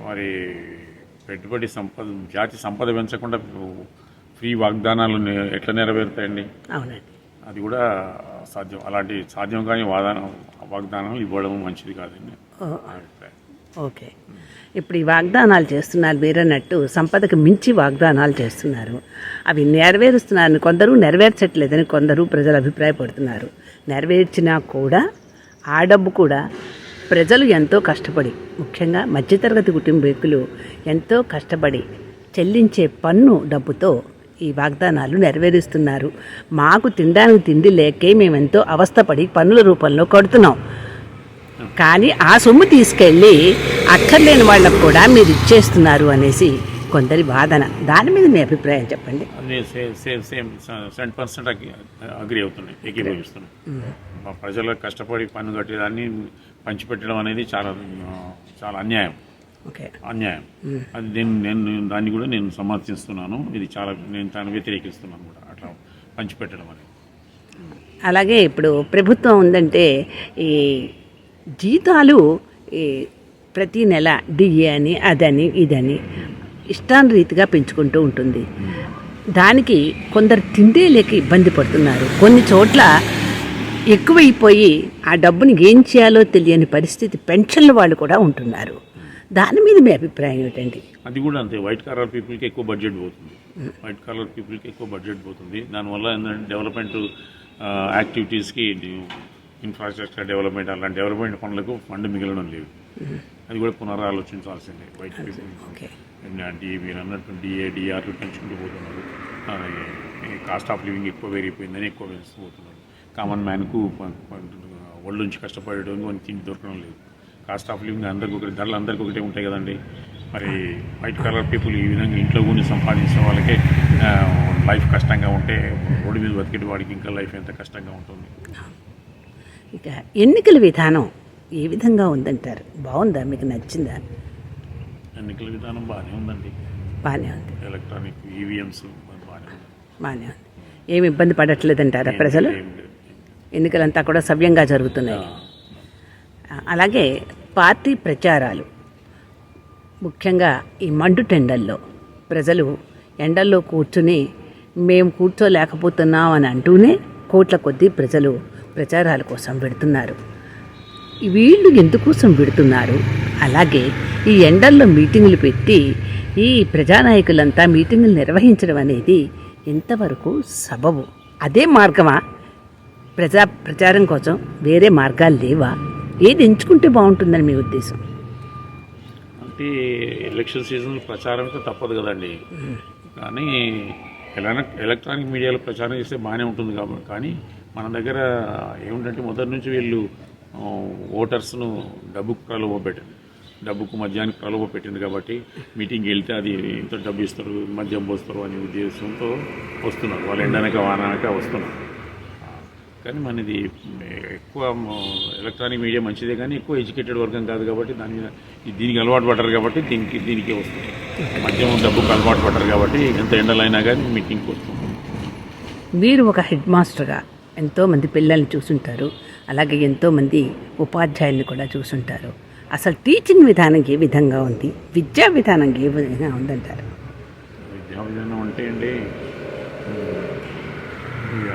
మరి పెట్టుబడి సంపద, జాతి సంపద పెంచకుండా ఫ్రీ వాగ్దానాలు ఎట్లా నెరవేరుతాయండి? అవునండి. అది కూడా సాధ్యం. అలాంటి సాధ్యం కానీ వాగ్దానాలు ఇవ్వడం మంచిది కాదండి అభిప్రాయం. ఓకే. ఇప్పుడు ఈ వాగ్దానాలు చేస్తున్నారు, మీరన్నట్టు సంపదకు మించి వాగ్దానాలు చేస్తున్నారు. అవి నెరవేరుస్తున్నారని కొందరు, నెరవేర్చట్లేదని కొందరు ప్రజలు అభిప్రాయపడుతున్నారు. నెరవేర్చినా కూడా ఆ డబ్బు కూడా ప్రజలు ఎంతో కష్టపడి, ముఖ్యంగా మధ్యతరగతి కుటుంబీకులు ఎంతో కష్టపడి చెల్లించే పన్ను డబ్బుతో ఈ వాగ్దానాలు నెరవేరుస్తున్నారు. మాకు తినడానికి తిండి లేకే మేమెంతో అవస్థపడి పన్నుల రూపంలో కడుతున్నాం. కానీ ఆ సొమ్ము తీసుకెళ్ళి అక్కర్లేని వాళ్ళకు కూడా మీరు ఇచ్చేస్తున్నారు అనేసి కొందరి వాదన. దాని మీద మీ అభిప్రాయం చెప్పండి. సేమ్ 100% అగ్రి అవుతున్నాయి, ఏకీభవిస్తున్నాయి. ప్రజలకు కష్టపడి పన్ను కట్టేదాన్ని పంచిపెట్టడం అనేది చాలా చాలా అన్యాయం. ఓకే. అన్యాయం. అది నేను దాన్ని కూడా నేను సమర్థిస్తున్నాను. ఇది చాలా, నేను దాన్ని వ్యతిరేకిస్తున్నాను కూడా, అట్లా పంచిపెట్టడం అనేది. అలాగే ఇప్పుడు ప్రభుత్వం ఉందంటే ఈ జీతాలు ప్రతి నెల డిఏ అని అదని ఇదని ఇష్టానురీతిగా పెంచుకుంటూ ఉంటుంది. దానికి కొందరు తిండే లేక ఇబ్బంది పడుతున్నారు. కొన్ని చోట్ల ఎక్కువైపోయి ఆ డబ్బుని ఏం చేయాలో తెలియని పరిస్థితి పెన్షన్ల వాళ్ళు కూడా ఉంటున్నారు. దాని మీద మీ అభిప్రాయం ఏమిటండి? అది కూడా అంతే. వైట్ కాలర్ పీపుల్కి ఎక్కువ బడ్జెట్ పోతుంది. దానివల్ల ఏంటంటే డెవలప్మెంట్ యాక్టివిటీస్కి, ఇన్ఫ్రాస్ట్రక్చర్ డెవలప్మెంట్, అలాంటి డెవలప్మెంట్ పనులకు ఫండ్ మిగలడం లేదు. అది కూడా పునరాలోచించాల్సిందే. వైట్ పీపుల్ మీరు అన్నట్టు డిఆర్లు పెంచుకుంటూ పోతున్నారు. కాస్ట్ ఆఫ్ లివింగ్ ఎక్కువ పెరిగిపోయిందని ఎక్కువ పెంచుతూ పోతున్నారు. కామన్ మ్యాన్కు ఒళ్ళు నుంచి కష్టపడేటోనికి మనకి తిండి దొరకడం లేదు. కాస్ట్ ఆఫ్ లివింగ్ ధరలు అందరికీ ఒకటే ఉంటాయి కదండి. మరి వైట్ కలర్ పీపుల్ ఈ విధంగా ఇంట్లో కూని సంపాదించిన వాళ్ళకే లైఫ్ కష్టంగా ఉంటే రోడ్డు మీద బతికేటి వాడికి ఇంకా లైఫ్ ఎంత కష్టంగా ఉంటుంది. ఇక ఎన్నికల విధానం ఏ విధంగా ఉందంటారు? బాగుందా, మీకు నచ్చిందా? ఎన్నికల విధానం బాగానే ఉందండి. బాగానే ఉంది. ఎలక్ట్రానిక్ ఈవీఎంస్ బాగానే ఉంది. ఏమి ఇబ్బంది పడట్లేదంటారా ప్రజలు? ఎన్నికలంతా కూడా సవ్యంగా జరుగుతున్నాయి. అలాగే పార్టీ ప్రచారాలు, ముఖ్యంగా ఈ మండు టెండల్లో ప్రజలు ఎండల్లో కూర్చుని మేము కూర్చోలేకపోతున్నాం అని అంటూనే కోట్ల కొద్దీ ప్రజలు ప్రచారాల కోసం పెడుతున్నారు. వీళ్ళు ఎందుకోసం పెడుతున్నారు? అలాగే ఈ ఎండల్లో మీటింగులు పెట్టి ఈ ప్రజానాయకులంతా మీటింగులు నిర్వహించడం అనేది ఎంతవరకు సబబు? అదే మార్గమా? ప్రచారం కోసం వేరే మార్గాలు లేవా? ఏది ఎంచుకుంటే బాగుంటుందని మీ ఉద్దేశం? అంటే ఎలక్షన్ సీజన్ ప్రచారం తప్పదు కదండి. కానీ ఎలక్ట్రానిక్ మీడియాలో ప్రచారం చేస్తే బాగానే ఉంటుంది కాబట్టి. కానీ మన దగ్గర ఏమిటంటే మొదటి నుంచి వీళ్ళు ఓటర్స్ను డబ్బుకు మద్యానికి ప్రలోభ పెట్టింది కాబట్టి మీటింగ్కి వెళ్తే అది ఇంత డబ్బు ఇస్తారు, మద్యం పోస్తారు అనే ఉద్దేశంతో వస్తున్నారు. వాళ్ళు ఎండనక వానక వస్తున్నారు. కానీ మనది ఎక్కువ ఎలక్ట్రానిక్ మీడియా మంచిదే, కానీ ఎక్కువ ఎడ్యుకేటెడ్ వర్గం కాదు కాబట్టి దీనికి అలవాటు పడ్డారు కాబట్టి దీనికే వస్తుంది. మద్యం డబ్బుకు అలవాటు పడ్డారు కాబట్టి ఎంత ఎండలైనా కానీ మీటింగ్కి వస్తుంది. మీరు ఒక హెడ్ మాస్టర్గా ఎంతోమంది పిల్లల్ని చూసుంటారు, అలాగే ఎంతోమంది ఉపాధ్యాయుల్ని కూడా చూసుంటారు. అసలు టీచింగ్ విధానం ఏ విధంగా ఉంది? విద్యా విధానం ఏ విధంగా ఉందంటారు? విద్యా విధానం అంటే అండి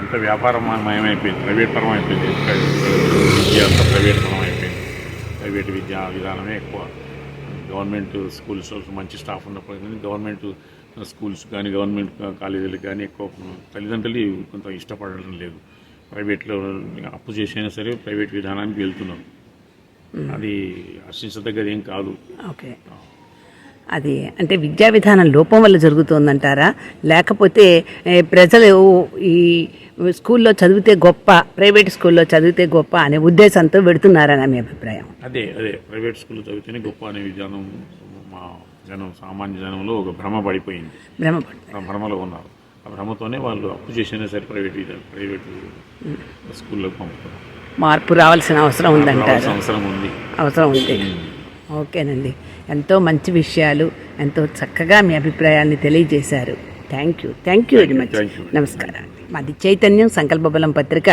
అంత వ్యాపారమయమైపోయింది, ప్రైవేట్ పరం అయిపోయింది. విద్య అంతా ప్రైవేట్ పరం అయిపోయింది. ప్రైవేట్ విద్యా విధానమే ఎక్కువ. గవర్నమెంట్ స్కూల్స్ మంచి స్టాఫ్ ఉన్నప్పుడు గవర్నమెంట్ స్కూల్స్ కానీ గవర్నమెంట్ కాలేజీలకు కానీ ఎక్కువ తల్లిదండ్రులు కొంత ఇష్టపడడం లేదు. ప్రైవేట్లో అప్పు చేసైనా సరే ప్రైవేట్ విధానానికి వెళ్తున్నారు. అది హర్షించదగ్గది ఏం కాదు. ఓకే, అది అంటే విద్యా విధానం లోపం వల్ల జరుగుతుందంటారా? లేకపోతే ప్రజలు ఈ స్కూల్లో చదివితే గొప్ప, ప్రైవేట్ స్కూల్లో చదివితే గొప్ప అనే ఉద్దేశంతో పెడుతున్నారని మీ అభిప్రాయం? అదే ప్రైవేట్ స్కూల్లో చదివితేనే గొప్ప అనే విధానం మా సామాన్య జనంలో ఒక భ్రమ పడిపోయింది. భ్రమలో ఉన్నారు. ఆ భ్రమతోనే వాళ్ళు అప్పు చేసినా సరే ప్రైవేట్ స్కూల్లోకి పంపుతున్నారు. మార్పు రావాల్సిన అవసరం ఉందంటారు? అవసరం ఉంది. ఓకేనండి, ఎంతో మంచి విషయాలు, ఎంతో చక్కగా మీ అభిప్రాయాన్ని తెలియజేశారు. Thank you very much. నమస్కారం. మాది చైతన్యం సంకల్ప బలం పత్రిక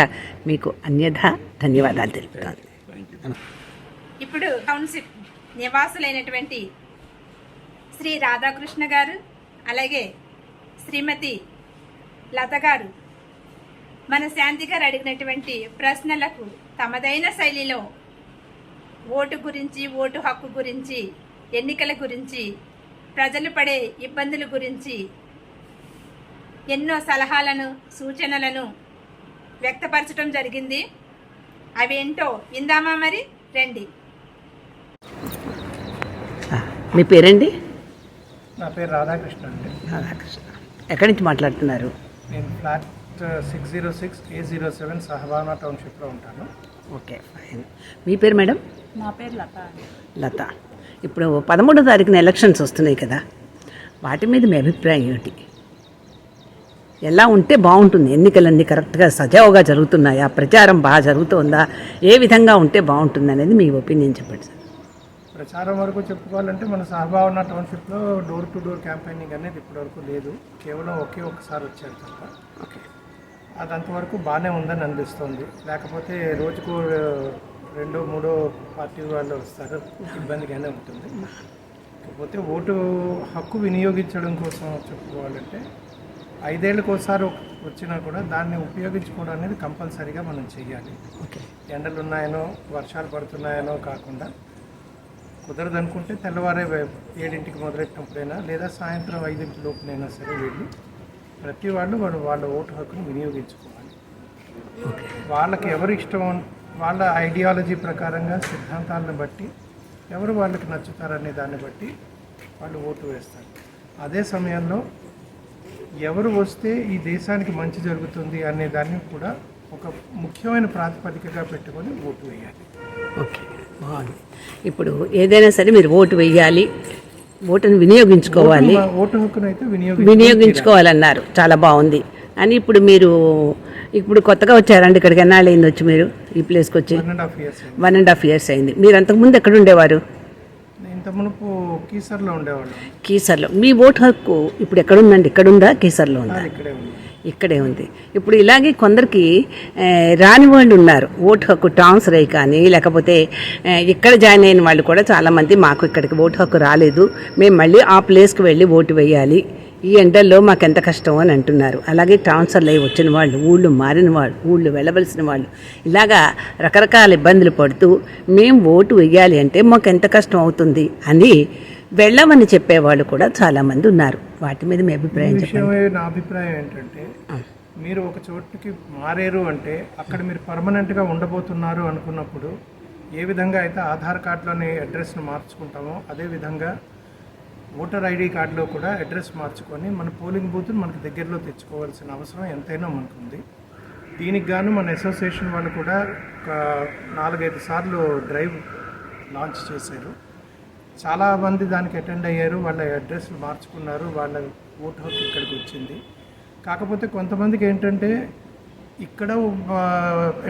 మీకు అన్యథా ధన్యవాదాలు తెలుపుతాను. ఇప్పుడు టౌన్షిప్ నివాసులైనటువంటి శ్రీ రాధాకృష్ణ గారు, అలాగే శ్రీమతి లత గారు మన శాంతి గారు అడిగినటువంటి ప్రశ్నలకు తమదైన శైలిలో ఓటు గురించి, ఓటు హక్కు గురించి, ఎన్నికల గురించి, ప్రజలు పడే ఇబ్బందుల గురించి ఎన్నో సలహాలను, సూచనలను వ్యక్తపరచడం జరిగింది. అవేంటో విందామా? మరి రండి. మీ పేరండి? నా పేరు రాధాకృష్ణ అండి. రాధాకృష్ణ, ఎక్కడి నుంచి మాట్లాడుతున్నారు? నేను ఫ్లాట్ 606A07 సహబానా టౌన్షిప్లో ఉంటాను. Okay, fine. మీ పేరు మేడం? నా పేరు లత. లత, ఇప్పుడు 13వ తారీఖున ఎలక్షన్స్ వస్తున్నాయి కదా, వాటి మీద మీ అభిప్రాయం ఏమిటి? ఎలా ఉంటే బాగుంటుంది? ఎన్నికలన్నీ కరెక్ట్గా సజావుగా జరుగుతున్నాయా? ప్రచారం బాగా జరుగుతుందా? ఏ విధంగా ఉంటే బాగుంటుంది అనేది మీ ఒపీనియన్ చెప్పండి సార్. ప్రచారం వరకు చెప్పుకోవాలంటే మన సహబానా టౌన్షిప్లో డోర్ టు డోర్ క్యాంపెయినింగ్ అనేది ఇప్పటివరకు లేదు. కేవలం ఒక్కసారి వచ్చారు తప్ప. ఓకే, అది అంతవరకు బాగానే ఉందని అనిపిస్తుంది. లేకపోతే రోజుకు 2-3 పార్టీ వాళ్ళు వస్తారు, ఇబ్బందిగానే ఉంటుంది. కాకపోతే ఓటు హక్కు వినియోగించడం కోసం చెప్పుకోవాలంటే 5 ఏళ్ళకి ఒకసారి వచ్చినా కూడా దాన్ని ఉపయోగించుకోవడం అనేది కంపల్సరీగా మనం చేయాలి. ఎండలు ఉన్నాయనో వర్షాలు పడుతున్నాయనో కాకుండా కుదరదనుకుంటే తెల్లవారే 7ంటికి మొదలెట్టినప్పుడైనా లేదా సాయంత్రం 5 లోపునైనా సరే వెళ్ళి ప్రతి వాళ్ళు వాళ్ళ ఓటు హక్కును వినియోగించుకోవాలి. వాళ్ళకి ఎవరు ఇష్టం, వాళ్ళ ఐడియాలజీ ప్రకారంగా సిద్ధాంతాలను బట్టి ఎవరు వాళ్ళకి నచ్చుతారనే దాన్ని బట్టి వాళ్ళు ఓటు వేస్తారు. అదే సమయంలో ఎవరు వస్తే ఈ దేశానికి మంచి జరుగుతుంది అనే దాన్ని కూడా ఒక ముఖ్యమైన ప్రాతిపదికగా పెట్టుకొని ఓటు వేయాలి. ఓకే, బాగుంది. ఇప్పుడు ఏదైనా సరే మీరు ఓటు వేయాలి, ఓటును వినియోగించుకోవాలి, ఓటు హక్కునైతే వినియోగించుకోవాలన్నారు. చాలా బాగుంది. అని ఇప్పుడు కొత్తగా వచ్చారండి ఇక్కడికి? ఎన్నాళ్ళు అయింది వచ్చి మీరు ఈ ప్లేస్కి వచ్చి? 1.5 years. 1.5 years అయింది. మీరు అంతకుముందు ఎక్కడ ఉండేవారు? ఇంత మునుపు కీసర్లో ఉండేవాళ్ళు. కీసర్లో. మీ ఓటు హక్కు ఇప్పుడు ఎక్కడుందండి? ఇక్కడుందా, కీసర్లో ఉందా? ఇక్కడే ఉంది. ఇక్కడే ఉంది. ఇప్పుడు ఇలాగే కొందరికి రాని వాళ్ళు ఉన్నారు, ఓటు హక్కు ట్రాన్స్ఫర్ అయ్యి కానీ, లేకపోతే ఇక్కడ జాయిన్ అయిన వాళ్ళు కూడా చాలామంది మాకు ఇక్కడికి ఓటు హక్కు రాలేదు, మేము మళ్ళీ ఆ ప్లేస్కి వెళ్ళి ఓటు వేయాలి, ఈ ఎండల్లో మాకు ఎంత కష్టం అని అంటున్నారు. అలాగే ట్రాన్స్ఫర్లు అయ్యి వచ్చిన వాళ్ళు, ఊళ్ళు మారిన వాళ్ళు, ఊళ్ళు వెళ్ళవలసిన వాళ్ళు, ఇలాగా రకరకాల ఇబ్బందులు పడుతూ మేము ఓటు వేయాలి అంటే మాకు ఎంత కష్టం అవుతుంది అని వెళ్ళమని చెప్పేవాళ్ళు కూడా చాలామంది ఉన్నారు. వాటి మీద మీ అభిప్రాయం చెప్పండి. నా అభిప్రాయం ఏంటంటే, మీరు ఒక చోటుకి మారేరు అంటే అక్కడ మీరు పర్మనెంట్గా ఉండబోతున్నారు అనుకున్నప్పుడు ఏ విధంగా అయితే ఆధార్ కార్డులోని అడ్రస్ను మార్చుకుంటామో అదేవిధంగా ఓటర్ ఐడి కార్డులో కూడా అడ్రస్ మార్చుకొని మన పోలింగ్ బూత్ను మనకు దగ్గరలో తెచ్చుకోవాల్సిన అవసరం ఎంతైనా మనకుంది. దీనికి గాను మన అసోసియేషన్ వాళ్ళు కూడా ఒక 4-5 సార్లు డ్రైవ్ లాంచ్ చేశారు. చాలామంది దానికి అటెండ్ అయ్యారు, వాళ్ళ అడ్రస్లు మార్చుకున్నారు, వాళ్ళ ఓటు హక్కు ఇక్కడికి వచ్చింది. కాకపోతే కొంతమందికి ఏంటంటే ఇక్కడ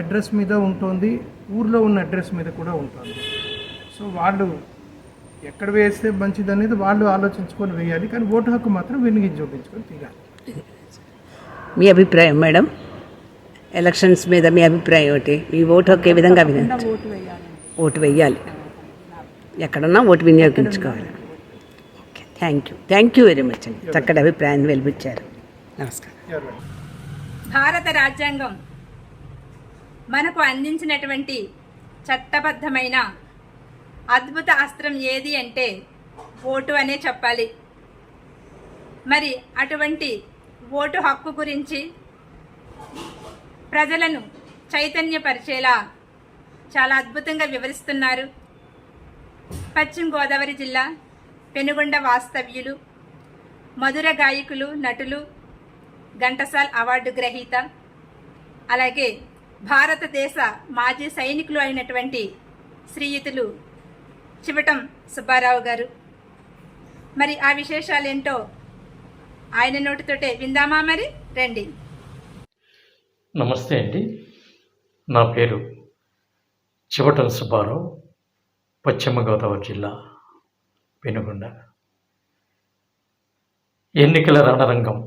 అడ్రస్ మీద ఉంటుంది, ఊర్లో ఉన్న అడ్రస్ మీద కూడా ఉంటుంది. సో వాళ్ళు ఎక్కడ వేస్తే మంచిది అనేది వాళ్ళు ఆలోచించుకొని వేయాలి, కానీ ఓటు హక్కు మాత్రం వినియోగించుకొని తీయాలి. మీ అభిప్రాయం మేడం, ఎలక్షన్స్ మీద మీ అభిప్రాయం ఏమిటి? మీ ఓటు హక్కు ఏ విధంగా ఓటు వేయాలి, ఎక్కడన్నా ఓటు వినియోగించుకోవాలి. Okay, thank you very much అండి, చక్కటి అభిప్రాయాన్ని వెలిపించారు. నమస్కారం. భారత రాజ్యాంగం మనకు అందించినటువంటి చట్టబద్ధమైన అద్భుత అస్త్రం ఏది అంటే ఓటు అనే చెప్పాలి. మరి అటువంటి ఓటు హక్కు గురించి ప్రజలను చైతన్యపరిచేలా చాలా అద్భుతంగా వివరిస్తున్నారు పశ్చిమ గోదావరి జిల్లా పెనుగొండ వాస్తవ్యులు, మధుర గాయకులు, నటులు, ఘంటసాల్ అవార్డు గ్రహీత, అలాగే భారతదేశ మాజీ సైనికులు అయినటువంటి శ్రీయుతులు చివటం సుబ్బారావు గారు. మరి ఆ విశేషాలేంటో ఆయన నోటితోటే విందామా? మరి రండి. నమస్తే అండి, నా పేరు చివటం సుబ్బారావు, పశ్చిమ గోదావరి జిల్లా పెనుగొండ. ఎన్నికల రణరంగం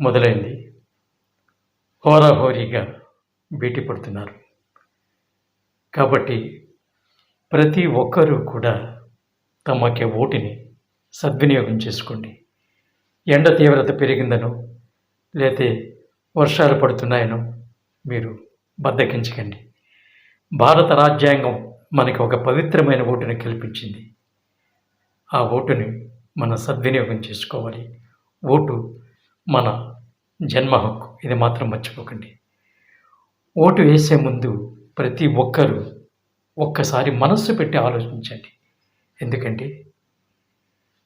మొదలైంది. హోరాహోరీగా భేటీ పడుతున్నారు. కాబట్టి ప్రతి ఒక్కరూ కూడా తమకి ఓటుని సద్వినియోగం చేసుకోండి. ఎండ తీవ్రత పెరిగిందనో లేతే వర్షాలు పడుతున్నాయనో మీరు బద్దకించకండి. భారత రాజ్యాంగం మనకి ఒక పవిత్రమైన ఓటుని కల్పించింది. ఆ ఓటుని మనం సద్వినియోగం చేసుకోవాలి. ఓటు మన జన్మ హక్కు, ఇది మాత్రం మర్చిపోకండి. ఓటు వేసే ముందు ప్రతి ఒక్కరూ ఒక్కసారి మనస్సు పెట్టి ఆలోచించండి. ఎందుకంటే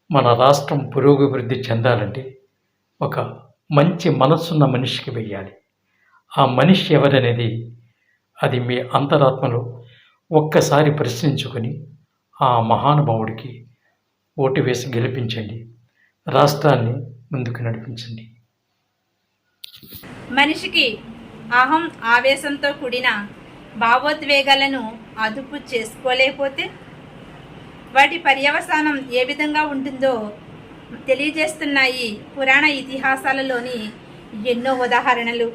మన రాష్ట్రం పురోభివృద్ధి చెందాలంటే ఒక మంచి మనస్సున్న మనిషికి వెయ్యాలి. ఆ మనిషి ఎవరనేది అది మీ అంతరాత్మలో ఒక్కసారి ప్రశ్నించుకొని ఆ మహానుభావుడికి ఓటు వేసి గెలిపించండి. రాష్ట్రాన్ని ముందుకు నడిపించండి. మనిషికి అహం ఆవేశంతో కూడిన భావోద్వేగాలను అదుపు చేసుకోలేకపోతే వాటి పర్యవసానం ఏ విధంగా ఉంటుందో తెలియజేస్తున్నాయి పురాణ ఇతిహాసాలలోని ఎన్నో ఉదాహరణలు.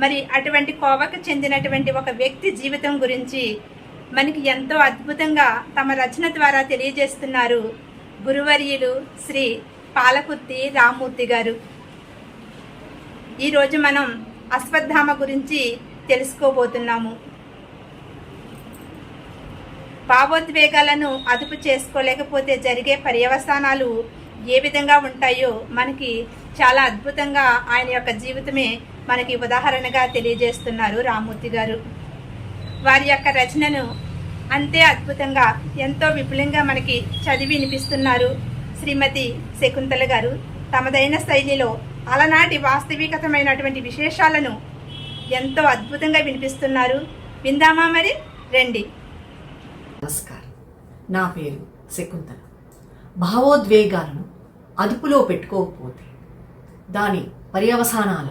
మరి అటువంటి కోవకు చెందినటువంటి ఒక వ్యక్తి జీవితం గురించి మనకి ఎంతో అద్భుతంగా తమ రచన ద్వారా తెలియజేస్తున్నారు గురువర్యులు శ్రీ పాలకుర్తి రామ్మూర్తి గారు. ఈరోజు మనం అశ్వత్థామ గురించి తెలుసుకోబోతున్నాము. భావోద్వేగాలను అదుపు చేసుకోలేకపోతే జరిగే పర్యవసానాలు ఏ విధంగా ఉంటాయో మనకి చాలా అద్భుతంగా ఆయన యొక్క జీవితమే మనకి ఉదాహరణగా తెలియజేస్తున్నారు రామ్మూర్తి గారు. వారి యొక్క రచనను అంతే అద్భుతంగా ఎంతో విపులంగా మనకి చదివి వినిపిస్తున్నారు శ్రీమతి శకుంతల గారు. తమదైన శైలిలో అలనాటి వాస్తవికతమైనటువంటి విశేషాలను ఎంతో అద్భుతంగా వినిపిస్తున్నారు. విందామా మరి? రండి. నమస్కారం, నా పేరు శకుంతల. భావోద్వేగాలను అదుపులో పెట్టుకోకపోతే దాని పర్యవసానాల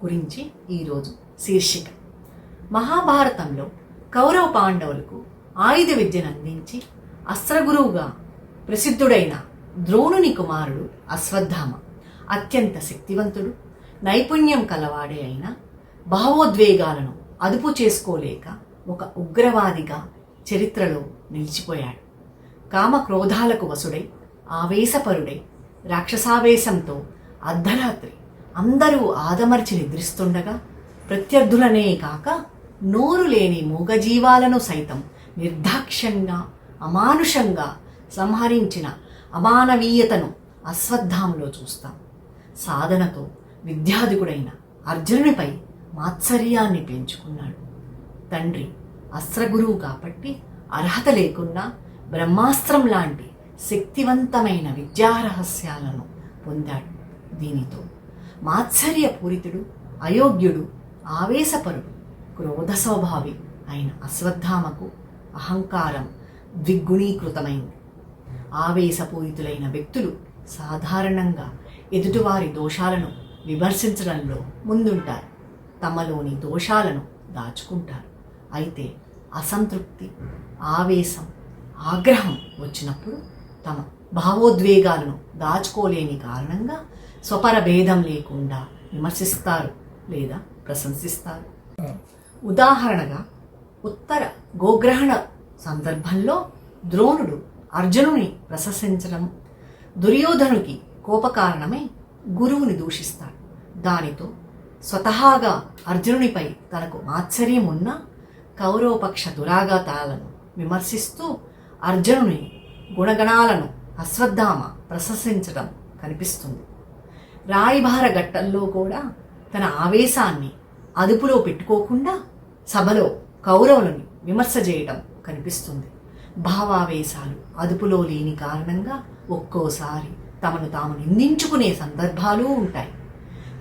గురించి ఈరోజు శీర్షిక. మహాభారతంలో కౌరవ పాండవులకు ఆయుధ విద్యను అందించి అస్త్రగురువుగా ప్రసిద్ధుడైన ద్రోణుని కుమారుడు అశ్వత్థామ అత్యంత శక్తివంతుడు, నైపుణ్యం కలవాడే అయిన భావోద్వేగాలను అదుపు చేసుకోలేక ఒక ఉగ్రవాదిగా చరిత్రలో నిలిచిపోయాడు. కామక్రోధాలకు వసుడై ఆవేశపరుడై రాక్షసావేశంతో అర్ధరాత్రి అందరూ ఆదమర్చి నిద్రిస్తుండగా ప్రత్యర్థులనే కాక నోరు లేని మూగజీవాలను సైతం నిర్దాక్ష్యంగా అమానుషంగా సంహరించిన అమానవీయతను అశ్వత్థామలో చూస్తాం. సాధనతో విద్యాధికుడైన అర్జునునిపై మాత్సర్యాన్ని పెంచుకున్నాడు. తండ్రి అస్త్రగురువు కాబట్టి అర్హత లేకున్నా బ్రహ్మాస్త్రం లాంటి శక్తివంతమైన విద్యారహస్యాలను పొందాడు. దీనితో మాత్సర్యపూరితుడు, అయోగ్యుడు, ఆవేశపరుడు, క్రోధ స్వభావి అయిన అశ్వత్థామకు అహంకారం ద్విగుణీకృతమైంది. ఆవేశపూరితులైన వ్యక్తులు సాధారణంగా ఎదుటివారి దోషాలను విమర్శించడంలో ముందుంటారు, తమలోని దోషాలను దాచుకుంటారు. అయితే అసంతృప్తి, ఆవేశం, ఆగ్రహం వచ్చినప్పుడు తమ భావోద్వేగాలను దాచుకోలేని కారణంగా స్వపర భేదం లేకుండా విమర్శిస్తారు లేదా ప్రశంసిస్తారు. ఉదాహరణగా ఉత్తర గోగ్రహణ సందర్భంలో ద్రోణుడు అర్జునుని ప్రశంసించడం దుర్యోధనునికి కోపకారణమై గురువుని దూషిస్తాడు. దానితో స్వతహాగా అర్జునునిపై తనకు ఆశ్చర్యం ఉన్న కౌరవపక్ష దురాఘాతాలను విమర్శిస్తూ అర్జునుని గుణగణాలను అశ్వత్థామ ప్రశంసించడం కనిపిస్తుంది. రాయభార ఘట్టంలో కూడా తన ఆవేశాన్ని అదుపులో పెట్టుకోకుండా సభలో కౌరవులను విమర్శ చేయడం కనిపిస్తుంది. భావావేశాలు అదుపులో లేని కారణంగా ఒక్కోసారి తమను తాము నిందించుకునే సందర్భాలు ఉంటాయి.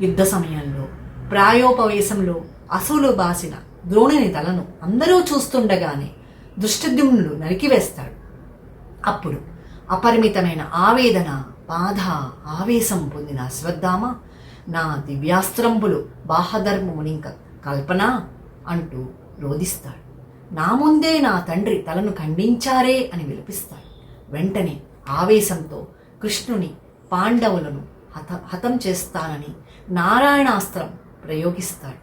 యుద్ధ సమయంలో ప్రాయోపవేశంలో అసువులు బాసిన ద్రోణుని తలను అందరూ చూస్తుండగానే దృష్టద్యుమ్నుడు నరికివేస్తాడు. అప్పుడు అపరిమితమైన ఆవేదన, బాధ, ఆవేశం పొందిన అశ్వత్థామ నా దివ్యాస్త్రంబులు బాహధర్మమునింక కల్పన అంటూ రోధిస్తాడు. నా ముందే నా తండ్రి తలను ఖండించారే అని విలపిస్తాడు. వెంటనే ఆవేశంతో కృష్ణుని పాండవులను హతం చేస్తానని నారాయణాస్త్రం ప్రయోగిస్తాడు.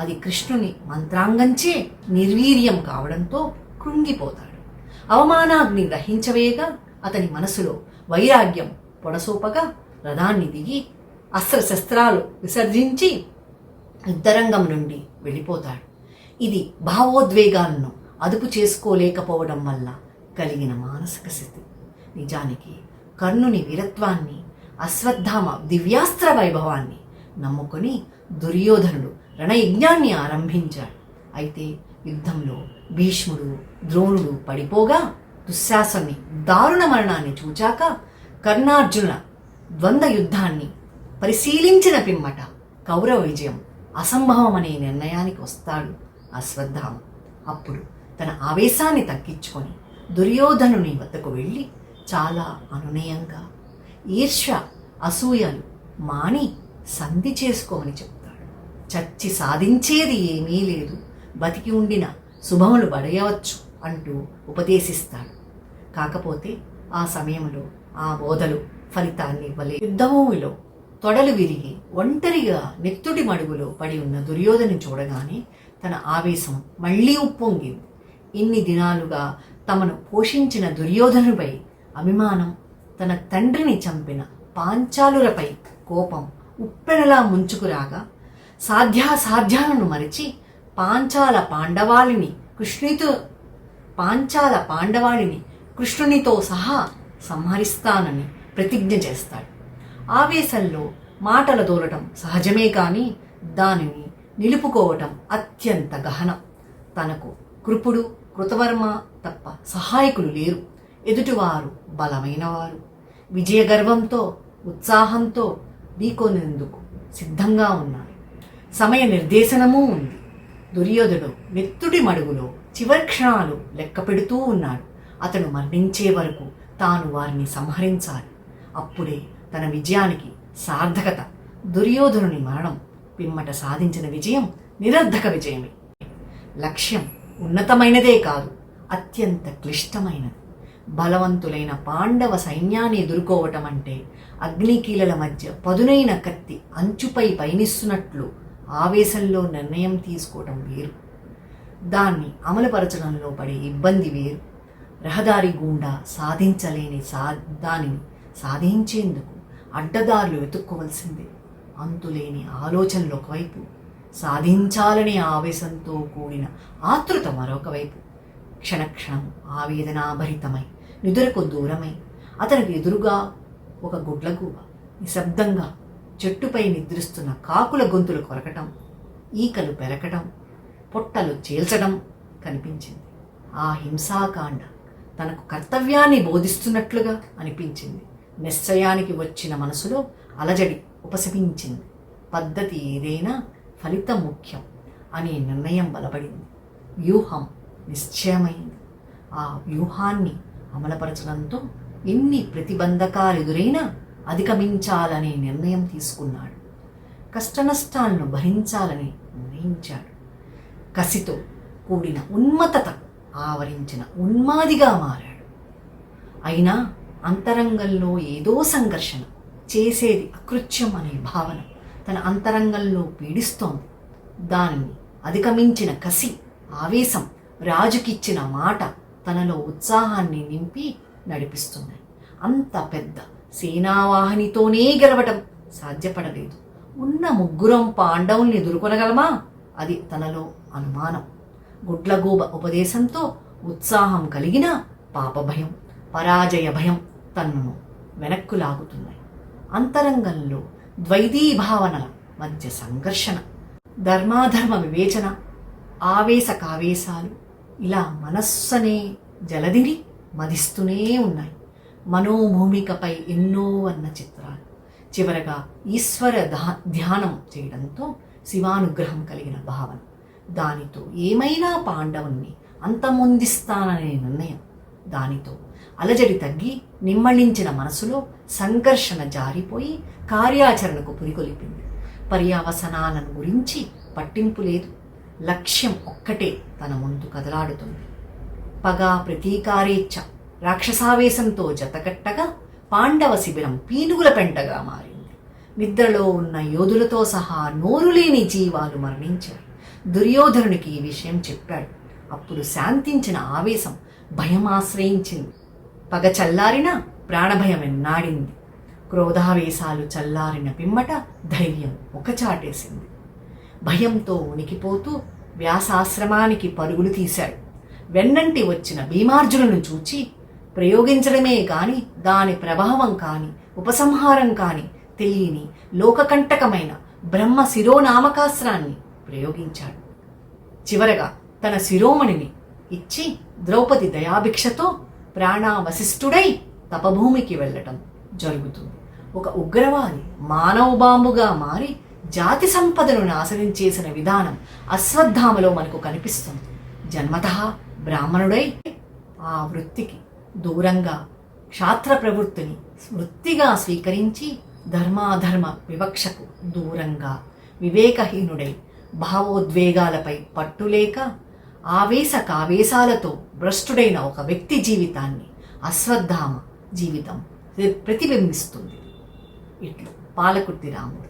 అది కృష్ణుని మంత్రాంగంచే నిర్వీర్యం కావడంతో కృంగిపోతాడు. అవమానాగ్ని గ్రహించవేగా అతని మనసులో వైరాగ్యం పొడసూపగా రథాన్ని దిగి అస్త్రశస్త్రాలు విసర్జించి యుద్ధరంగం నుండి వెళ్ళిపోతాడు. ఇది భావోద్వేగాలను అదుపు చేసుకోలేకపోవడం వల్ల కలిగిన మానసిక స్థితి. నిజానికి కర్ణుని వీరత్వాన్ని, అశ్వత్థామ దివ్యాస్త్ర వైభవాన్ని నమ్ముకొని దుర్యోధనుడు రణయజ్ఞాన్ని ఆరంభించాడు. అయితే యుద్ధంలో భీష్ముడు, ద్రోణుడు పడిపోగా దుశ్శాసన్ని దారుణ మరణాన్ని చూచాక కర్ణార్జునుల ద్వంద్వ యుద్ధాన్ని పరిశీలించిన పిమ్మట కౌరవ విజయం అసంభవమనే నిర్ణయానికి వస్తాడు అశ్వత్థామ. అప్పుడు తన ఆవేశాన్ని తగ్గించుకొని దుర్యోధనుని వద్దకు వెళ్ళి చాలా అనునయంగా ఈర్ష్య, అసూయలు మాని సంధి చేసుకోమని చెప్తాడు. చచ్చి సాధించేది ఏమీ లేదు, బతికి ఉండిన శుభములు పడేయవచ్చు అంటూ ఉపదేశిస్తాడు. కాకపోతే ఆ సమయంలో ఆ బోధలు ఫలితాన్ని ఇవ్వలేదు. యుద్ధభూమిలో తొడలు విరిగి ఒంటరిగా నెత్తుటి మడుగులో పడి ఉన్న దుర్యోధను చూడగానే తన ఆవేశం మళ్లీ ఉప్పొంగింది. ఇన్ని దినాలుగా తమను పోషించిన దుర్యోధనుపై అభిమానం, తన తండ్రిని చంపిన పాంచాలులపై కోపం ఉప్పెనలా ముంచుకురాగా సాధ్యాసాధ్యాలను మరిచి పాంచాల పాండవాళిని కృష్ణునితో సహా సంహరిస్తానని ప్రతిజ్ఞ చేస్తాడు. ఆవేశంలో మాటల దూరటం సహజమే కానీ దానిని నిలుపుకోవటం అత్యంత గహనం. తనకు కృపుడు, కృతవర్మ తప్ప సహాయకులు లేరు. ఎదుటివారు బలమైనవారు. విజయగర్వంతో, ఉత్సాహంతో ఢీకొనేందుకు సిద్ధంగా ఉన్నారు. సమయ నిర్దేశనమూ ఉంది. దుర్యోధనుడు నెత్తుడి మడుగులో చివరి క్షణాలు లెక్క పెడుతూ ఉన్నాడు. అతను మరణించే వరకు తాను వారిని సంహరించాలి. అప్పుడే తన విజయానికి సార్థకత. దుర్యోధనుని మరణం పిమ్మట సాధించిన విజయం నిరర్ధక విజయమే. లక్ష్యం ఉన్నతమైనదే కాదు, అత్యంత క్లిష్టమైనది. బలవంతులైన పాండవ సైన్యాన్ని ఎదుర్కోవటం అంటే అగ్నికీలల మధ్య పదునైన కత్తి అంచుపై పయనిస్తున్నట్లు ఆవేశంలో నిర్ణయం తీసుకోవటం వేరు. దాన్ని అమలుపరచడంలో పడే ఇబ్బంది వేరు. రహదారి గుండా సాధించలేని దానిని సాధించేందుకు అడ్డదారులు వెతుక్కోవలసిందే. అంతులేని ఆలోచనలు ఒకవైపు, సాధించాలనే ఆవేశంతో కూడిన ఆతృత మరొక వైపు. క్షణక్షణం ఆవేదనాభరితమై నిదురకు దూరమై అతనికి ఎదురుగా ఒక గుడ్లగూబ నిశ్శబ్దంగా చెట్టుపై నిద్రిస్తున్న కాకుల గొంతులు కొరకటం, ఈకలు పెరకటం, పొట్టలు చీల్చడం కనిపించింది. ఆ హింసాకాండ తనకు కర్తవ్యాన్ని బోధిస్తున్నట్లుగా అనిపించింది. నిశ్చయానికి వచ్చిన మనసులో అలజడి ఉపశమించింది. పద్ధతి ఏదైనా ఫలితం ముఖ్యం అనే నిర్ణయం బలపడింది. వ్యూహం నిశ్చయమైంది. ఆ వ్యూహాన్ని అమలుపరచడంతో ఎన్ని ప్రతిబంధకాలు ఎదురైనా అధిగమించాలనే నిర్ణయం తీసుకున్నాడు. కష్టనష్టాలను భరించాలని నిర్ణయించాడు. కసితో కూడిన ఉన్మత్తత ఆవరించిన ఉన్మాదిగా మారాడు. అయినా అంతరంగంలో ఏదో సంఘర్షణ, చేసేది అకృత్యం అనే భావన తన అంతరంగంలో పీడిస్తోంది. దానిని అధిగమించిన కసి, ఆవేశం, రాజుకిచ్చిన మాట తనలో ఉత్సాహాన్ని నింపి నడిపిస్తున్నాయి. అంత పెద్ద సేనావాహినితోనే గెలవటం సాధ్యపడలేదు. ఉన్న ముగ్గురం పాండవుల్ని ఎదుర్కొనగలమా? అది తనలో అనుమానం. గుడ్లగూబ ఉపదేశంతో ఉత్సాహం కలిగిన పాపభయం, పరాజయ భయం తనను వెనక్కు లాగుతున్నాయి. అంతరంగంలో ద్వైతీభావనల మధ్య సంఘర్షణ, ధర్మాధర్మ వివేచన, ఆవేశకావేశాలు ఇలా మనస్సునే జలదిరి మదిస్తూనే ఉన్నాయి. మనోభూమికపై ఎన్నో వర్ణ చిత్రాలు. చివరగా ఈశ్వర ధ్యానం చేయడంతో శివానుగ్రహం కలిగిన భావన. దానితో ఏమైనా పాండవుల్ని అంతమొందిస్తాననే నిర్ణయం. దానితో అలజడి తగ్గి నిమ్మళించిన మనసులో సంఘర్షణ జారిపోయి కార్యాచరణకు పురికొలిపింది. పర్యావసనాలను గురించి పట్టింపు లేదు. లక్ష్యం ఒక్కటే తన ముందు కదలాడుతుంది. పగ, ప్రతీకారేచ్ఛ రాక్షసావేశంతో జతకట్టగా పాండవ శిబిరం పీనుగుల పెంటగా మారింది. నిద్రలో ఉన్న యోధులతో సహా నోరులేని జీవాలు మరణించారు. దుర్యోధనునికి ఈ విషయం చెప్పాడు. అప్పుడు శాంతించిన ఆవేశం భయం ఆశ్రయించింది. పగ చల్లారిన ప్రాణభయం ఎన్నాడింది. క్రోధావేశాలు చల్లారిన పిమ్మట ధైర్యం ఒకచాటేసింది. భయంతో ఉనికిపోతూ వ్యాసాశ్రమానికి పరుగులు తీశాడు. వెన్నంటి వచ్చిన భీమార్జునులను చూచి ప్రయోగించడమే కాని దాని ప్రభావం కాని ఉపసంహారం కాని తెలియని లోకకంటకమైన బ్రహ్మ శిరోనామకాస్త్రాన్ని ప్రయోగించాడు. చివరగా తన శిరోమణిని ఇచ్చి ద్రౌపది దయాభిక్షతో ప్రాణావశిష్ఠుడై తపభూమికి వెళ్ళటం జరుగుతుంది. ఒక ఉగ్రవాది మానవ బాంబుగా మారి జాతి సంపదను నాశనం చేసిన విధానం అశ్వత్థామలో మనకు కనిపిస్తుంది. జన్మతః బ్రాహ్మణుడై ఆ వృత్తికి దూరంగా క్షాత్ర ప్రవృత్తిని వృత్తిగా స్వీకరించి ధర్మాధర్మ వివక్షకు దూరంగా వివేకహీనుడై భావోద్వేగాలపై పట్టులేక ఆవేశకావేశాలతో భ్రష్టుడైన ఒక వ్యక్తి జీవితాన్ని అశ్వత్థామ జీవితం ప్రతిబింబిస్తుంది. ఇట్లు పాలకుర్తి రాముడు.